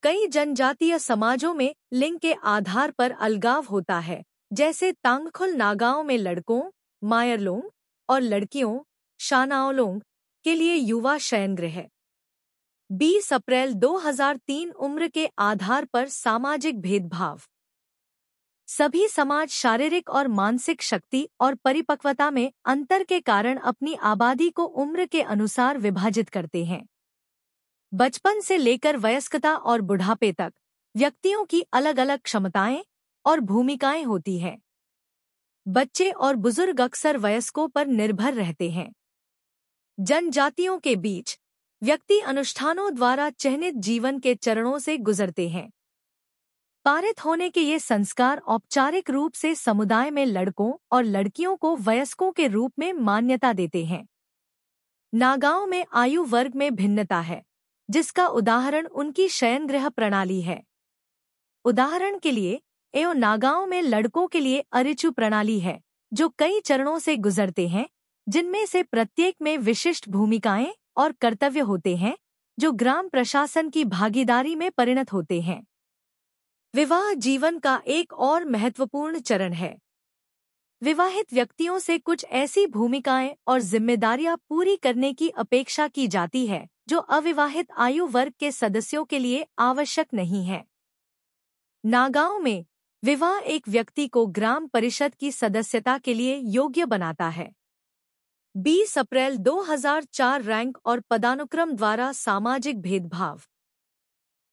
कई जनजातीय समाजों में लिंग के आधार पर अलगाव होता है, जैसे तांगखुल नागाओं में लड़कों, मायरलोंग और लड़कियों, शानाओलोंग के लिए युवा शयनगृह। 20 अप्रैल 2003 उम्र के आधार पर सामाजिक भेदभाव। सभी समाज शारीरिक और मानसिक शक्ति और परिपक्वता में अंतर के कारण अपनी आबादी को उम्र के अनुसार विभाजित करते हैं। बचपन से लेकर वयस्कता और बुढ़ापे तक व्यक्तियों की अलग अलग क्षमताएं और भूमिकाएं होती हैं। बच्चे और बुजुर्ग अक्सर वयस्कों पर निर्भर रहते हैं। जनजातियों के बीच व्यक्ति अनुष्ठानों द्वारा चिह्नित जीवन के चरणों से गुजरते हैं। पारित होने के ये संस्कार औपचारिक रूप से समुदाय में लड़कों और लड़कियों को वयस्कों के रूप में मान्यता देते हैं। नागाओं में आयु वर्ग में भिन्नता है, जिसका उदाहरण उनकी शयनगृह प्रणाली है। उदाहरण के लिए नागाओं में लड़कों के लिए अरिचु प्रणाली है, जो कई चरणों से गुजरते हैं, जिनमें से प्रत्येक में विशिष्ट भूमिकाएं और कर्तव्य होते हैं, जो ग्राम प्रशासन की भागीदारी में परिणत होते हैं। विवाह जीवन का एक और महत्वपूर्ण चरण है। विवाहित व्यक्तियों से कुछ ऐसी भूमिकाएं और जिम्मेदारियां पूरी करने की अपेक्षा की जाती है जो अविवाहित आयु वर्ग के सदस्यों के लिए आवश्यक नहीं है। नागाओं में विवाह एक व्यक्ति को ग्राम परिषद की सदस्यता के लिए योग्य बनाता है। 20 अप्रैल 2004 रैंक और पदानुक्रम द्वारा सामाजिक भेदभाव।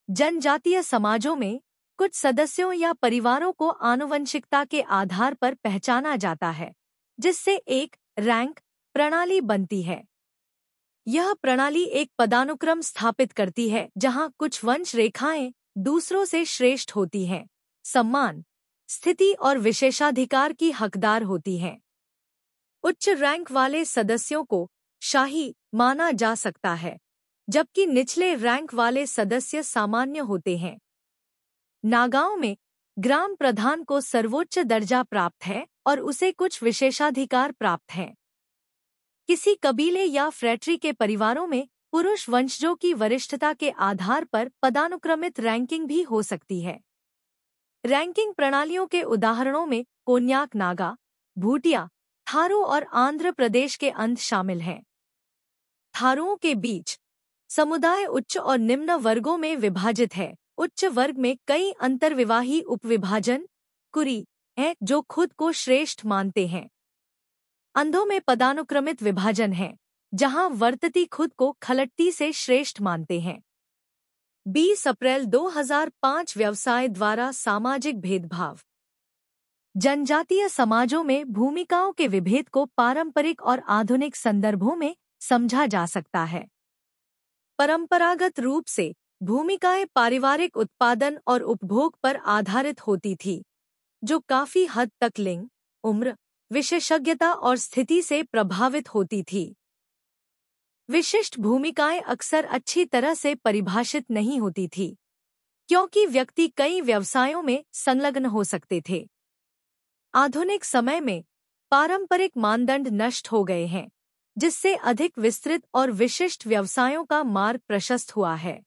जनजातीय समाजों में कुछ सदस्यों या परिवारों को आनुवंशिकता के आधार पर पहचाना जाता है, जिससे एक रैंक प्रणाली बनती है। यह प्रणाली एक पदानुक्रम स्थापित करती है जहां कुछ वंश रेखाएं दूसरों से श्रेष्ठ होती हैं, सम्मान, स्थिति और विशेषाधिकार की हकदार होती हैं। उच्च रैंक वाले सदस्यों को शाही माना जा सकता है, जबकि निचले रैंक वाले सदस्य सामान्य होते हैं। नागाओं में ग्राम प्रधान को सर्वोच्च दर्जा प्राप्त है और उसे कुछ विशेषाधिकार प्राप्त हैं। किसी कबीले या फ्रैट्री के परिवारों में पुरुष वंशजों की वरिष्ठता के आधार पर पदानुक्रमित रैंकिंग भी हो सकती है। रैंकिंग प्रणालियों के उदाहरणों में कोन्याक नागा, भूटिया, थारू और आंध्र प्रदेश के अंध शामिल हैं। थारुओं के बीच समुदाय उच्च और निम्न वर्गों में विभाजित है। उच्च वर्ग में कई अंतर्विवाही उपविभाजन कुरी हैं जो खुद को श्रेष्ठ मानते हैं। अंधों में पदानुक्रमित विभाजन है, जहां वर्तती खुद को खलट्टी से श्रेष्ठ मानते हैं। 20 अप्रैल 2005 व्यवसाय द्वारा सामाजिक भेदभाव। जनजातीय समाजों में भूमिकाओं के विभेद को पारंपरिक और आधुनिक संदर्भों में समझा जा सकता है। परंपरागत रूप से भूमिकाएं पारिवारिक उत्पादन और उपभोग पर आधारित होती थी, जो काफी हद तक लिंग, उम्र, विशेषज्ञता और स्थिति से प्रभावित होती थी। विशिष्ट भूमिकाएं अक्सर अच्छी तरह से परिभाषित नहीं होती थी, क्योंकि व्यक्ति कई व्यवसायों में संलग्न हो सकते थे। आधुनिक समय में पारंपरिक मानदंड नष्ट हो गए हैं, जिससे अधिक विस्तृत और विशिष्ट व्यवसायों का मार्ग प्रशस्त हुआ है।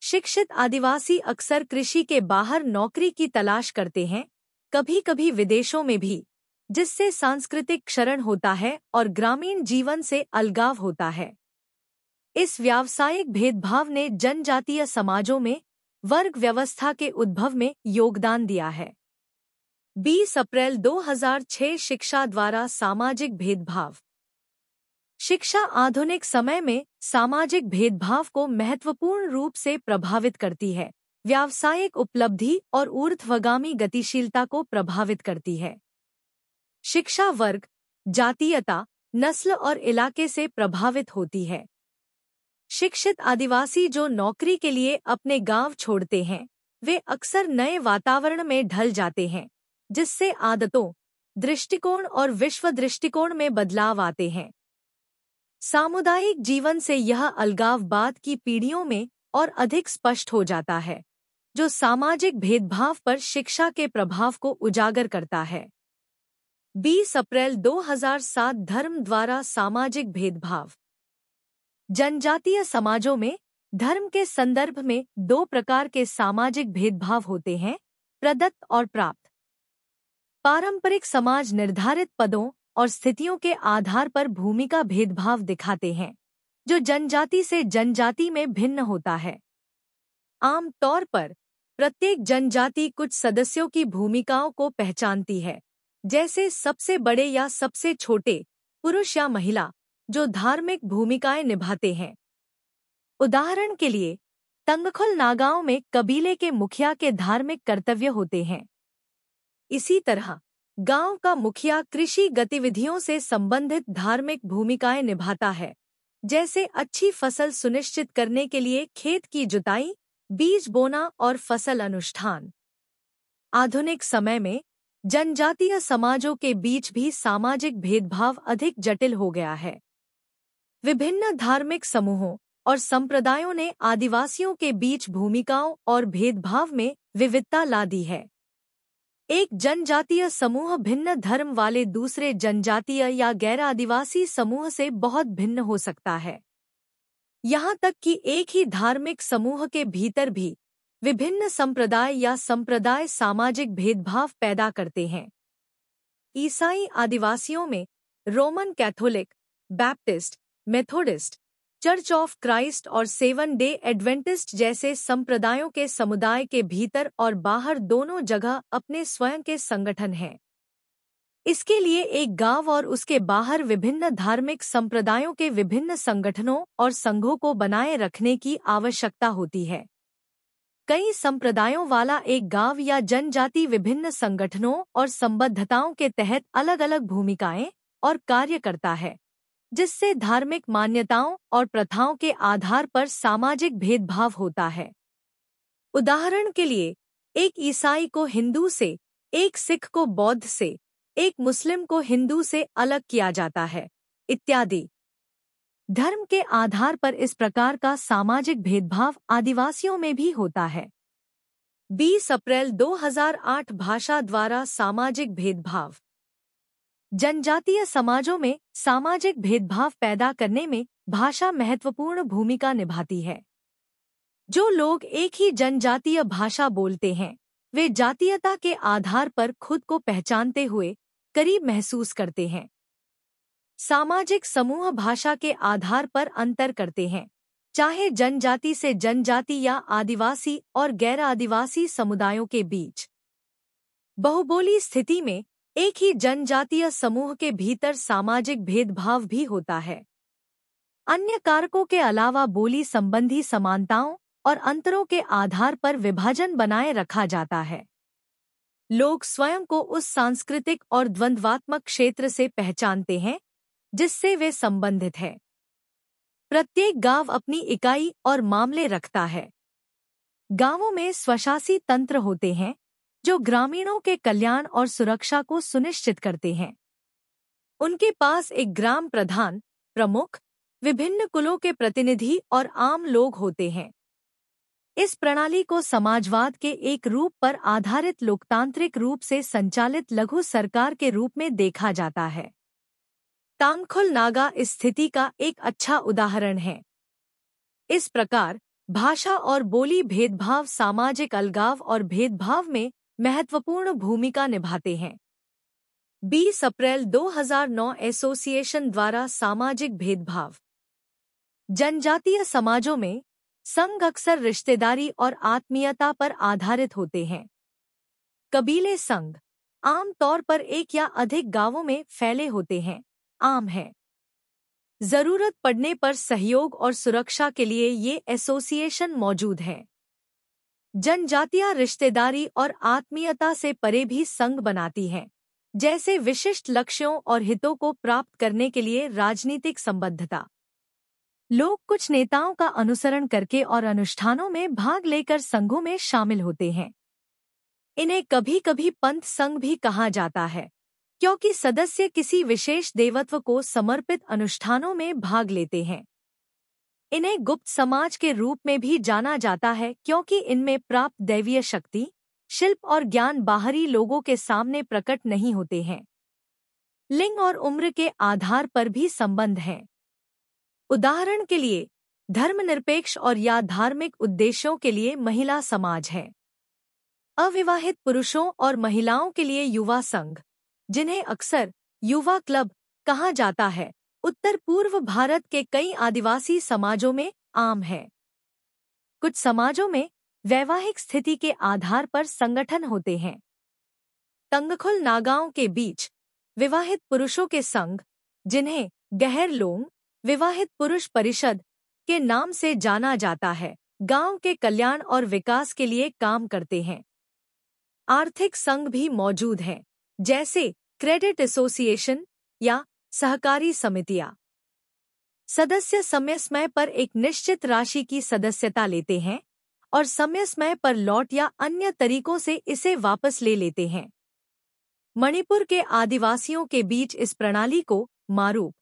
शिक्षित आदिवासी अक्सर कृषि के बाहर नौकरी की तलाश करते हैं, कभी-कभी विदेशों में भी, जिससे सांस्कृतिक क्षरण होता है और ग्रामीण जीवन से अलगाव होता है। इस व्यावसायिक भेदभाव ने जनजातीय समाजों में वर्ग व्यवस्था के उद्भव में योगदान दिया है। 20 अप्रैल 2006 शिक्षा द्वारा सामाजिक भेदभाव। शिक्षा आधुनिक समय में सामाजिक भेदभाव को महत्वपूर्ण रूप से प्रभावित करती है, व्यावसायिक उपलब्धि और ऊर्ध्वगामी गतिशीलता को प्रभावित करती है। शिक्षा वर्ग, जातीयता, नस्ल और इलाके से प्रभावित होती है। शिक्षित आदिवासी जो नौकरी के लिए अपने गांव छोड़ते हैं, वे अक्सर नए वातावरण में ढल जाते हैं, जिससे आदतों, दृष्टिकोण और विश्व दृष्टिकोण में बदलाव आते हैं। सामुदायिक जीवन से यह अलगाव बाद की पीढ़ियों में और अधिक स्पष्ट हो जाता है, जो सामाजिक भेदभाव पर शिक्षा के प्रभाव को उजागर करता है। 20 अप्रैल 2007 धर्म द्वारा सामाजिक भेदभाव। जनजातीय समाजों में धर्म के संदर्भ में दो प्रकार के सामाजिक भेदभाव होते हैं, प्रदत्त और प्राप्त। पारंपरिक समाज निर्धारित पदों और स्थितियों के आधार पर भूमिका भेदभाव दिखाते हैं, जो जनजाति से जनजाति में भिन्न होता है। आम तौर पर प्रत्येक जनजाति कुछ सदस्यों की भूमिकाओं को पहचानती है, जैसे सबसे बड़े या सबसे छोटे, पुरुष या महिला, जो धार्मिक भूमिकाएं निभाते हैं। उदाहरण के लिए, तंगखुल नागाओं में कबीले के मुखिया के धार्मिक कर्तव्य होते हैं। इसी तरह गांव का मुखिया कृषि गतिविधियों से संबंधित धार्मिक भूमिकाएं निभाता है, जैसे अच्छी फसल सुनिश्चित करने के लिए खेत की जुताई, बीज बोना और फसल अनुष्ठान। आधुनिक समय में जनजातीय समाजों के बीच भी सामाजिक भेदभाव अधिक जटिल हो गया है। विभिन्न धार्मिक समूहों और संप्रदायों ने आदिवासियों के बीच भूमिकाओं और भेदभाव में विविधता ला दी है। एक जनजातीय समूह भिन्न धर्म वाले दूसरे जनजातीय या गैर आदिवासी समूह से बहुत भिन्न हो सकता है। यहाँ तक कि एक ही धार्मिक समूह के भीतर भी विभिन्न संप्रदाय या संप्रदाय सामाजिक भेदभाव पैदा करते हैं। ईसाई आदिवासियों में Roman Catholic, Baptist, Methodist, church of Christ और सेवन डे एडवेंटिस्ट जैसे संप्रदायों के समुदाय के भीतर और बाहर दोनों जगह अपने स्वयं के संगठन हैं। इसके लिए एक गांव और उसके बाहर विभिन्न धार्मिक संप्रदायों के विभिन्न संगठनों और संघों को बनाए रखने की आवश्यकता होती है। कई संप्रदायों वाला एक गांव या जनजाति विभिन्न संगठनों और संबद्धताओं के तहत अलग अलग भूमिकाएं और कार्य करता है, जिससे धार्मिक मान्यताओं और प्रथाओं के आधार पर सामाजिक भेदभाव होता है। उदाहरण के लिए, एक ईसाई को हिंदू से, एक सिख को बौद्ध से, एक मुस्लिम को हिंदू से अलग किया जाता है, इत्यादि। धर्म के आधार पर इस प्रकार का सामाजिक भेदभाव आदिवासियों में भी होता है। 20 अप्रैल 2008 भाषा द्वारा सामाजिक भेदभाव। जनजातीय समाजों में सामाजिक भेदभाव पैदा करने में भाषा महत्वपूर्ण भूमिका निभाती है। जो लोग एक ही जनजातीय भाषा बोलते हैं, वे जातीयता के आधार पर खुद को पहचानते हुए करीब महसूस करते हैं। सामाजिक समूह भाषा के आधार पर अंतर करते हैं, चाहे जनजाति से जनजाति या आदिवासी और गैर आदिवासी समुदायों के बीच। बहुबोली स्थिति में एक ही जनजातीय समूह के भीतर सामाजिक भेदभाव भी होता है। अन्य कारकों के अलावा बोली संबंधी समानताओं और अंतरों के आधार पर विभाजन बनाए रखा जाता है। लोग स्वयं को उस सांस्कृतिक और द्वंद्वात्मक क्षेत्र से पहचानते हैं जिससे वे संबंधित हैं। प्रत्येक गांव अपनी इकाई और मामले रखता है। गांवों में स्वशासी तंत्र होते हैं जो ग्रामीणों के कल्याण और सुरक्षा को सुनिश्चित करते हैं। उनके पास एक ग्राम प्रधान, प्रमुख, विभिन्न कुलों के प्रतिनिधि और आम लोग होते हैं। इस प्रणाली को समाजवाद के एक रूप पर आधारित लोकतांत्रिक रूप से संचालित लघु सरकार के रूप में देखा जाता है। तांगखुल नागा इस स्थिति का एक अच्छा उदाहरण है। इस प्रकार भाषा और बोली भेदभाव सामाजिक अलगाव और भेदभाव में महत्वपूर्ण भूमिका निभाते हैं। 20 अप्रैल 2009 एसोसिएशन द्वारा सामाजिक भेदभाव। जनजातीय समाजों में संघ अक्सर रिश्तेदारी और आत्मीयता पर आधारित होते हैं। कबीले संघ आम तौर पर एक या अधिक गांवों में फैले होते हैं, आम है। जरूरत पड़ने पर सहयोग और सुरक्षा के लिए ये एसोसिएशन मौजूद है। जनजातियां रिश्तेदारी और आत्मीयता से परे भी संघ बनाती हैं, जैसे विशिष्ट लक्ष्यों और हितों को प्राप्त करने के लिए राजनीतिक संबद्धता। लोग कुछ नेताओं का अनुसरण करके और अनुष्ठानों में भाग लेकर संघों में शामिल होते हैं। इन्हें कभी कभी पंथ संघ भी कहा जाता है, क्योंकि सदस्य किसी विशेष देवत्व को समर्पित अनुष्ठानों में भाग लेते हैं। इन्हें गुप्त समाज के रूप में भी जाना जाता है, क्योंकि इनमें प्राप्त दैवीय शक्ति, शिल्प और ज्ञान बाहरी लोगों के सामने प्रकट नहीं होते हैं। लिंग और उम्र के आधार पर भी संबंध हैं। उदाहरण के लिए, धर्मनिरपेक्ष और या धार्मिक उद्देश्यों के लिए महिला समाज है। अविवाहित पुरुषों और महिलाओं के लिए युवा संघ, जिन्हें अक्सर युवा क्लब कहा जाता है, उत्तर पूर्व भारत के कई आदिवासी समाजों में आम है। कुछ समाजों में वैवाहिक स्थिति के आधार पर संगठन होते हैं। तंगखुल नागाओं के बीच विवाहित पुरुषों के संघ, जिन्हें गहर लोंग विवाहित पुरुष परिषद के नाम से जाना जाता है, गांव के कल्याण और विकास के लिए काम करते हैं। आर्थिक संघ भी मौजूद हैं, जैसे क्रेडिट एसोसिएशन या सहकारी समितियां। सदस्य समय समय पर एक निश्चित राशि की सदस्यता लेते हैं और समय समय पर लौट या अन्य तरीकों से इसे वापस ले लेते हैं। मणिपुर के आदिवासियों के बीच इस प्रणाली को मारूप,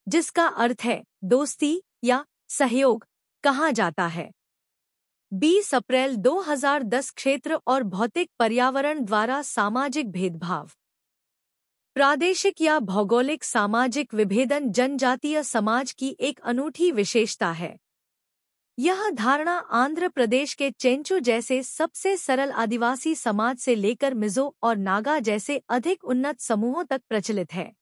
जिसका अर्थ है दोस्ती या सहयोग, कहा जाता है। 20 अप्रैल 2010 क्षेत्र और भौतिक पर्यावरण द्वारा सामाजिक भेदभाव। प्रादेशिक या भौगोलिक सामाजिक विभेदन जनजातीय समाज की एक अनूठी विशेषता है। यह धारणा आंध्र प्रदेश के चेंचू जैसे सबसे सरल आदिवासी समाज से लेकर मिजो और नागा जैसे अधिक उन्नत समूहों तक प्रचलित है।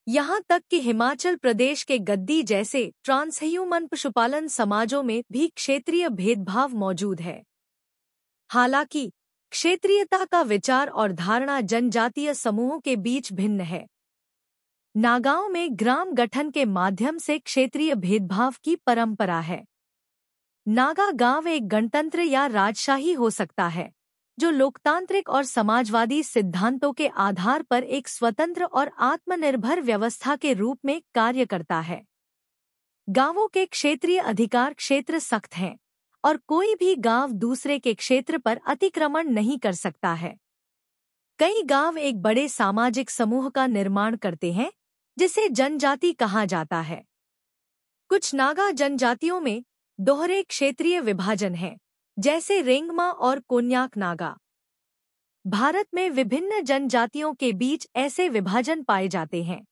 यहाँ तक कि हिमाचल प्रदेश के गद्दी जैसे ट्रांसह्यूमन पशुपालन समाजों में भी क्षेत्रीय भेदभाव मौजूद है। हालांकि क्षेत्रीयता का विचार और धारणा जनजातीय समूहों के बीच भिन्न है। नागाओं में ग्राम गठन के माध्यम से क्षेत्रीय भेदभाव की परंपरा है। नागा गांव एक गणतंत्र या राजशाही हो सकता है, जो लोकतांत्रिक और समाजवादी सिद्धांतों के आधार पर एक स्वतंत्र और आत्मनिर्भर व्यवस्था के रूप में कार्य करता है। गांवों के क्षेत्रीय अधिकार क्षेत्र सख्त हैं और कोई भी गांव दूसरे के क्षेत्र पर अतिक्रमण नहीं कर सकता है। कई गांव एक बड़े सामाजिक समूह का निर्माण करते हैं, जिसे जनजाति कहा जाता है। कुछ नागा जनजातियों में दोहरे क्षेत्रीय विभाजन हैं, जैसे रेंगमा और कोन्याक नागा। भारत में विभिन्न जनजातियों के बीच ऐसे विभाजन पाए जाते हैं।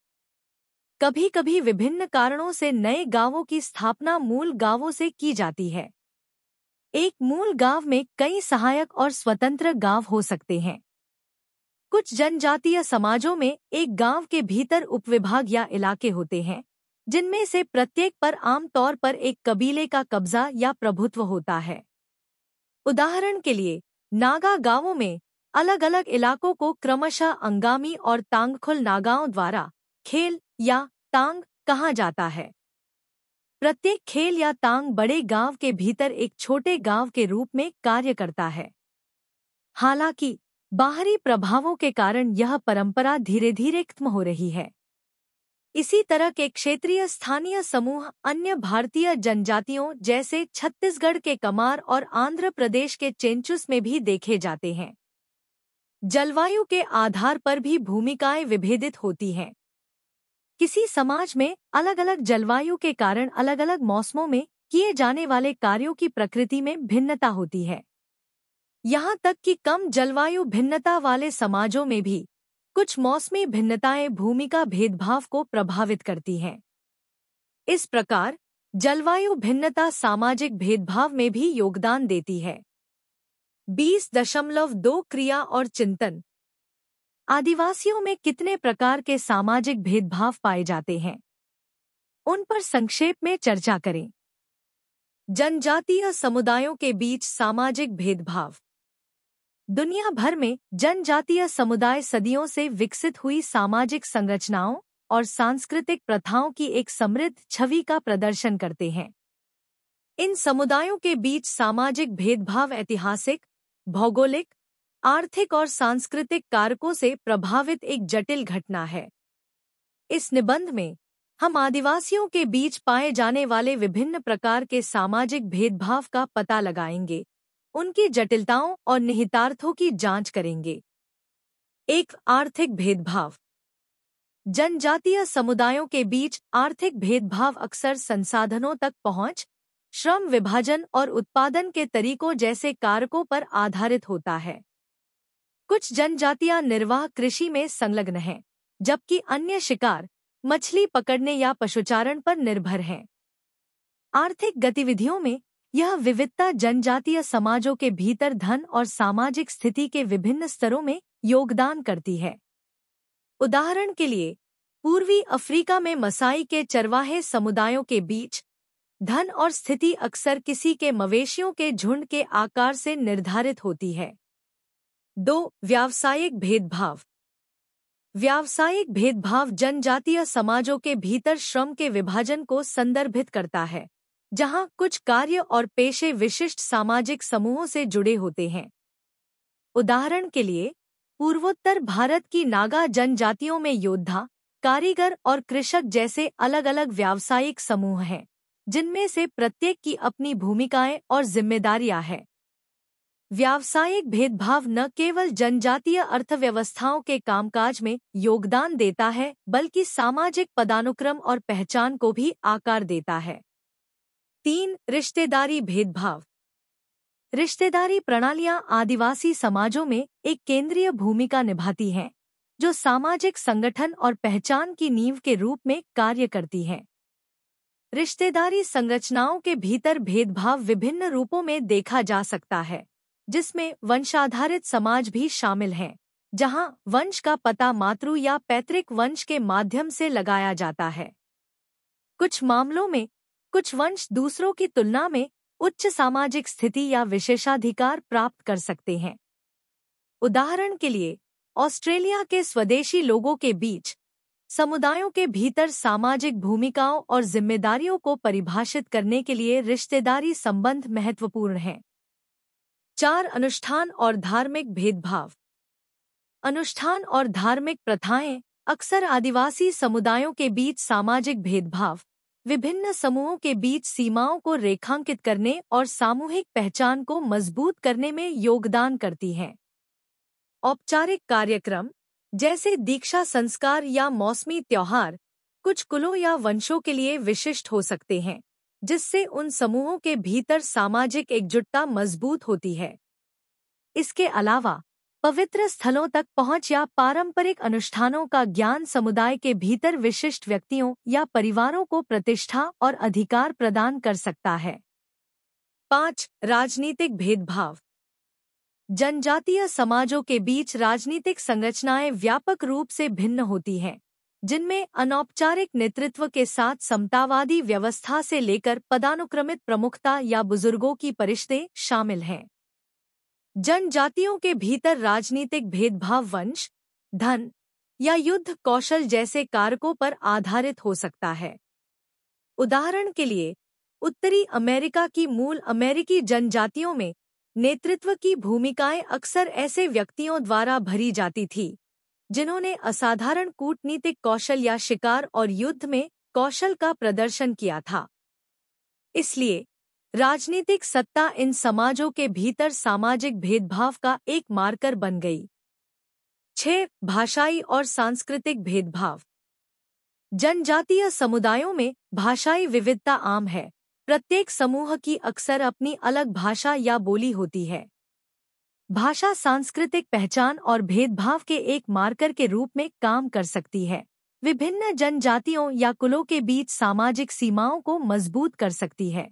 कभी-कभी विभिन्न कारणों से नए गांवों की स्थापना मूल गांवों से की जाती है। एक मूल गांव में कई सहायक और स्वतंत्र गांव हो सकते हैं। कुछ जनजातीय समाजों में एक गांव के भीतर उपविभाग या इलाके होते हैं, जिनमें से प्रत्येक पर आमतौर पर एक कबीले का कब्जा या प्रभुत्व होता है। उदाहरण के लिए, नागा गांवों में अलग-अलग इलाकों को क्रमशः अंगामी और तांगखुल नागाओं द्वारा खेल या तांग कहा जाता है। प्रत्येक खेल या तांग बड़े गांव के भीतर एक छोटे गांव के रूप में कार्य करता है। हालांकि बाहरी प्रभावों के कारण यह परंपरा धीरे-धीरे खत्म हो रही है। इसी तरह के क्षेत्रीय स्थानीय समूह अन्य भारतीय जनजातियों जैसे छत्तीसगढ़ के कमार और आंध्र प्रदेश के चेंचुस में भी देखे जाते हैं। जलवायु के आधार पर भी भूमिकाएं विभेदित होती हैं। किसी समाज में अलग-अलग जलवायु के कारण अलग-अलग मौसमों में किए जाने वाले कार्यों की प्रकृति में भिन्नता होती है। यहाँ तक कि कम जलवायु भिन्नता वाले समाजों में भी कुछ मौसमी भिन्नताएं भूमिका भेदभाव को प्रभावित करती हैं। इस प्रकार जलवायु भिन्नता सामाजिक भेदभाव में भी योगदान देती है। 20.2 क्रिया और चिंतन। आदिवासियों में कितने प्रकार के सामाजिक भेदभाव पाए जाते हैं? उन पर संक्षेप में चर्चा करें। जनजातीय समुदायों के बीच सामाजिक भेदभाव। दुनिया भर में जनजातीय समुदाय सदियों से विकसित हुई सामाजिक संरचनाओं और सांस्कृतिक प्रथाओं की एक समृद्ध छवि का प्रदर्शन करते हैं। इन समुदायों के बीच सामाजिक भेदभाव ऐतिहासिक, भौगोलिक, आर्थिक और सांस्कृतिक कारकों से प्रभावित एक जटिल घटना है। इस निबंध में हम आदिवासियों के बीच पाए जाने वाले विभिन्न प्रकार के सामाजिक भेदभाव का पता लगाएंगे, उनकी जटिलताओं और निहितार्थों की जांच करेंगे। एक, आर्थिक भेदभाव। जनजातीय समुदायों के बीच आर्थिक भेदभाव अक्सर संसाधनों तक पहुंच, श्रम विभाजन और उत्पादन के तरीकों जैसे कारकों पर आधारित होता है। कुछ जनजातियां निर्वाह कृषि में संलग्न हैं, जबकि अन्य शिकार, मछली पकड़ने या पशुचारण पर निर्भर हैं। आर्थिक गतिविधियों में यह विविधता जनजातीय समाजों के भीतर धन और सामाजिक स्थिति के विभिन्न स्तरों में योगदान करती है। उदाहरण के लिए, पूर्वी अफ्रीका में मसाई के चरवाहे समुदायों के बीच धन और स्थिति अक्सर किसी के मवेशियों के झुंड के आकार से निर्धारित होती है। 2. व्यावसायिक भेदभाव। व्यावसायिक भेदभाव जनजातीय समाजों के भीतर श्रम के विभाजन को संदर्भित करता है, जहां कुछ कार्य और पेशे विशिष्ट सामाजिक समूहों से जुड़े होते हैं। उदाहरण के लिए, पूर्वोत्तर भारत की नागा जनजातियों में योद्धा, कारीगर और कृषक जैसे अलग अलग व्यावसायिक समूह हैं, जिनमें से प्रत्येक की अपनी भूमिकाएं और जिम्मेदारियां हैं। व्यावसायिक भेदभाव न केवल जनजातीय अर्थव्यवस्थाओं के कामकाज में योगदान देता है, बल्कि सामाजिक पदानुक्रम और पहचान को भी आकार देता है। 3. रिश्तेदारी भेदभाव। रिश्तेदारी प्रणालियां आदिवासी समाजों में एक केंद्रीय भूमिका निभाती हैं, जो सामाजिक संगठन और पहचान की नींव के रूप में कार्य करती हैं। रिश्तेदारी संरचनाओं के भीतर भेदभाव विभिन्न रूपों में देखा जा सकता है, जिसमें वंशाधारित समाज भी शामिल हैं, जहां वंश का पता मातृ या पैतृक वंश के माध्यम से लगाया जाता है। कुछ मामलों में कुछ वंश दूसरों की तुलना में उच्च सामाजिक स्थिति या विशेषाधिकार प्राप्त कर सकते हैं। उदाहरण के लिए, ऑस्ट्रेलिया के स्वदेशी लोगों के बीच समुदायों के भीतर सामाजिक भूमिकाओं और जिम्मेदारियों को परिभाषित करने के लिए रिश्तेदारी संबंध महत्वपूर्ण हैं। 4. अनुष्ठान और धार्मिक भेदभाव। अनुष्ठान और धार्मिक प्रथाएं अक्सर आदिवासी समुदायों के बीच सामाजिक भेदभाव, विभिन्न समूहों के बीच सीमाओं को रेखांकित करने और सामूहिक पहचान को मजबूत करने में योगदान करती हैं। औपचारिक कार्यक्रम जैसे दीक्षा संस्कार या मौसमी त्योहार कुछ कुलों या वंशों के लिए विशिष्ट हो सकते हैं, जिससे उन समूहों के भीतर सामाजिक एकजुटता मजबूत होती है। इसके अलावा पवित्र स्थलों तक पहुंच या पारंपरिक अनुष्ठानों का ज्ञान समुदाय के भीतर विशिष्ट व्यक्तियों या परिवारों को प्रतिष्ठा और अधिकार प्रदान कर सकता है। 5. राजनीतिक भेदभाव। जनजातीय समाजों के बीच राजनीतिक संरचनाएं व्यापक रूप से भिन्न होती हैं, जिनमें अनौपचारिक नेतृत्व के साथ समतावादी व्यवस्था से लेकर पदानुक्रमित प्रमुखता या बुजुर्गों की परिषदें शामिल हैं। जनजातियों के भीतर राजनीतिक भेदभाव वंश, धन या युद्ध कौशल जैसे कारकों पर आधारित हो सकता है। उदाहरण के लिए, उत्तरी अमेरिका की मूल अमेरिकी जनजातियों में नेतृत्व की भूमिकाएं अक्सर ऐसे व्यक्तियों द्वारा भरी जाती थी, जिन्होंने असाधारण कूटनीतिक कौशल या शिकार और युद्ध में कौशल का प्रदर्शन किया था। इसलिए राजनीतिक सत्ता इन समाजों के भीतर सामाजिक भेदभाव का एक मार्कर बन गई। 6. भाषाई और सांस्कृतिक भेदभाव। जनजातीय समुदायों में भाषाई विविधता आम है। प्रत्येक समूह की अक्सर अपनी अलग भाषा या बोली होती है। भाषा सांस्कृतिक पहचान और भेदभाव के एक मार्कर के रूप में काम कर सकती है। विभिन्न जनजातियों या कुलों के बीच सामाजिक सीमाओं को मजबूत कर सकती है।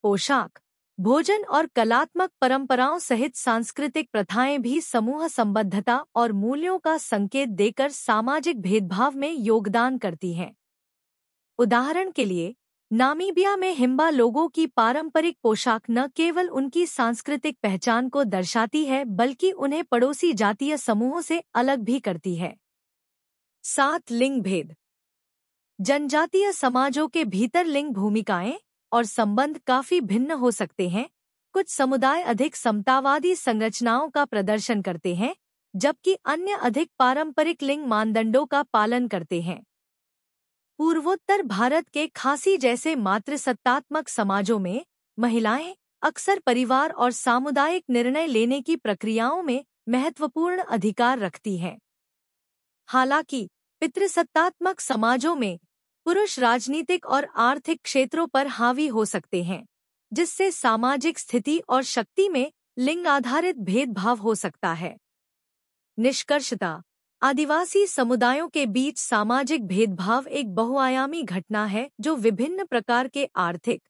पोशाक, भोजन और कलात्मक परंपराओं सहित सांस्कृतिक प्रथाएं भी समूह संबद्धता और मूल्यों का संकेत देकर सामाजिक भेदभाव में योगदान करती हैं। उदाहरण के लिए, नामीबिया में हिम्बा लोगों की पारंपरिक पोशाक न केवल उनकी सांस्कृतिक पहचान को दर्शाती है, बल्कि उन्हें पड़ोसी जातीय समूहों से अलग भी करती है। 7. लिंग भेद। जनजातीय समाजों के भीतर लिंग भूमिकाएं और संबंध काफी भिन्न हो सकते हैं। कुछ समुदाय अधिक समतावादी संरचनाओं का प्रदर्शन करते हैं, जबकि अन्य अधिक पारंपरिक लिंग मानदंडों का पालन करते हैं। पूर्वोत्तर भारत के खासी जैसे मातृसत्तात्मक समाजों में महिलाएं अक्सर परिवार और सामुदायिक निर्णय लेने की प्रक्रियाओं में महत्वपूर्ण अधिकार रखती हैं। हालांकि पितृसत्तात्मक समाजों में पुरुष राजनीतिक और आर्थिक क्षेत्रों पर हावी हो सकते हैं, जिससे सामाजिक स्थिति और शक्ति में लिंग आधारित भेदभाव हो सकता है। निष्कर्षतः आदिवासी समुदायों के बीच सामाजिक भेदभाव एक बहुआयामी घटना है जो विभिन्न प्रकार के आर्थिक,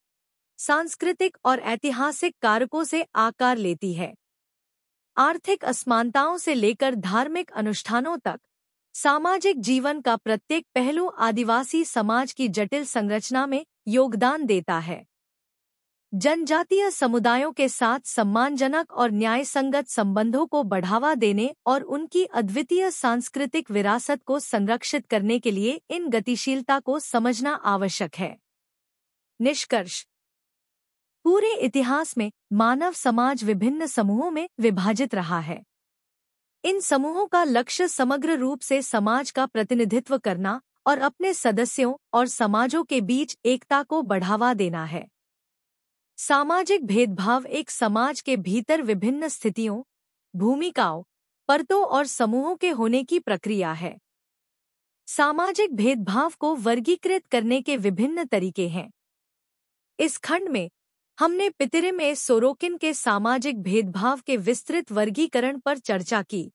सांस्कृतिक और ऐतिहासिक कारकों से आकार लेती है। आर्थिक असमानताओं से लेकर धार्मिक अनुष्ठानों तक सामाजिक जीवन का प्रत्येक पहलू आदिवासी समाज की जटिल संरचना में योगदान देता है। जनजातीय समुदायों के साथ सम्मानजनक और न्यायसंगत संबंधों को बढ़ावा देने और उनकी अद्वितीय सांस्कृतिक विरासत को संरक्षित करने के लिए इन गतिशीलता को समझना आवश्यक है। निष्कर्ष। पूरे इतिहास में मानव समाज विभिन्न समूहों में विभाजित रहा है। इन समूहों का लक्ष्य समग्र रूप से समाज का प्रतिनिधित्व करना और अपने सदस्यों और समाजों के बीच एकता को बढ़ावा देना है। सामाजिक भेदभाव एक समाज के भीतर विभिन्न स्थितियों, भूमिकाओं, परतों और समूहों के होने की प्रक्रिया है। सामाजिक भेदभाव को वर्गीकृत करने के विभिन्न तरीके हैं। इस खंड में हमने पितिरिम ए सोरोकिन के सामाजिक भेदभाव के विस्तृत वर्गीकरण पर चर्चा की।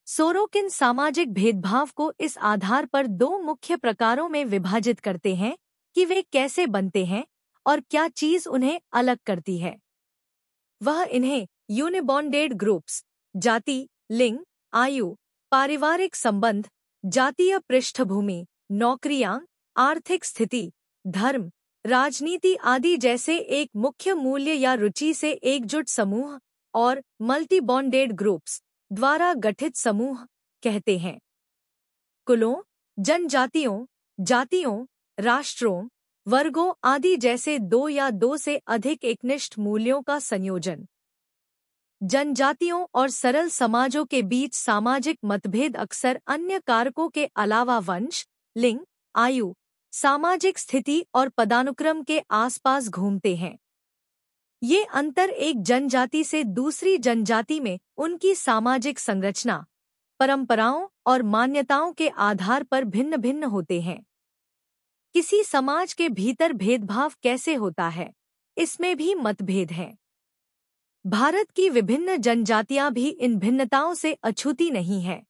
सोरोकिन सामाजिक भेदभाव को इस आधार पर दो मुख्य प्रकारों में विभाजित करते हैं कि वे कैसे बनते हैं और क्या चीज उन्हें अलग करती है। वह इन्हें यूनिबॉन्डेड ग्रुप्स, जाति, लिंग, आयु, पारिवारिक संबंध, जातीय पृष्ठभूमि, नौकरियां, आर्थिक स्थिति, धर्म, राजनीति आदि जैसे एक मुख्य मूल्य या रुचि से एकजुट समूह और मल्टी बॉन्डेड ग्रुप्स द्वारा गठित समूह कहते हैं। कुलों, जनजातियों, जातियों, राष्ट्रों, वर्गों आदि जैसे दो या दो से अधिक एकनिष्ठ मूल्यों का संयोजन। जनजातियों और सरल समाजों के बीच सामाजिक मतभेद अक्सर अन्य कारकों के अलावा वंश, लिंग, आयु, सामाजिक स्थिति और पदानुक्रम के आसपास घूमते हैं। ये अंतर एक जनजाति से दूसरी जनजाति में उनकी सामाजिक संरचना, परंपराओं और मान्यताओं के आधार पर भिन्न भिन्न होते हैं। किसी समाज के भीतर भेदभाव कैसे होता है, इसमें भी मतभेद है। भारत की विभिन्न जनजातियां भी इन भिन्नताओं से अछूती नहीं है।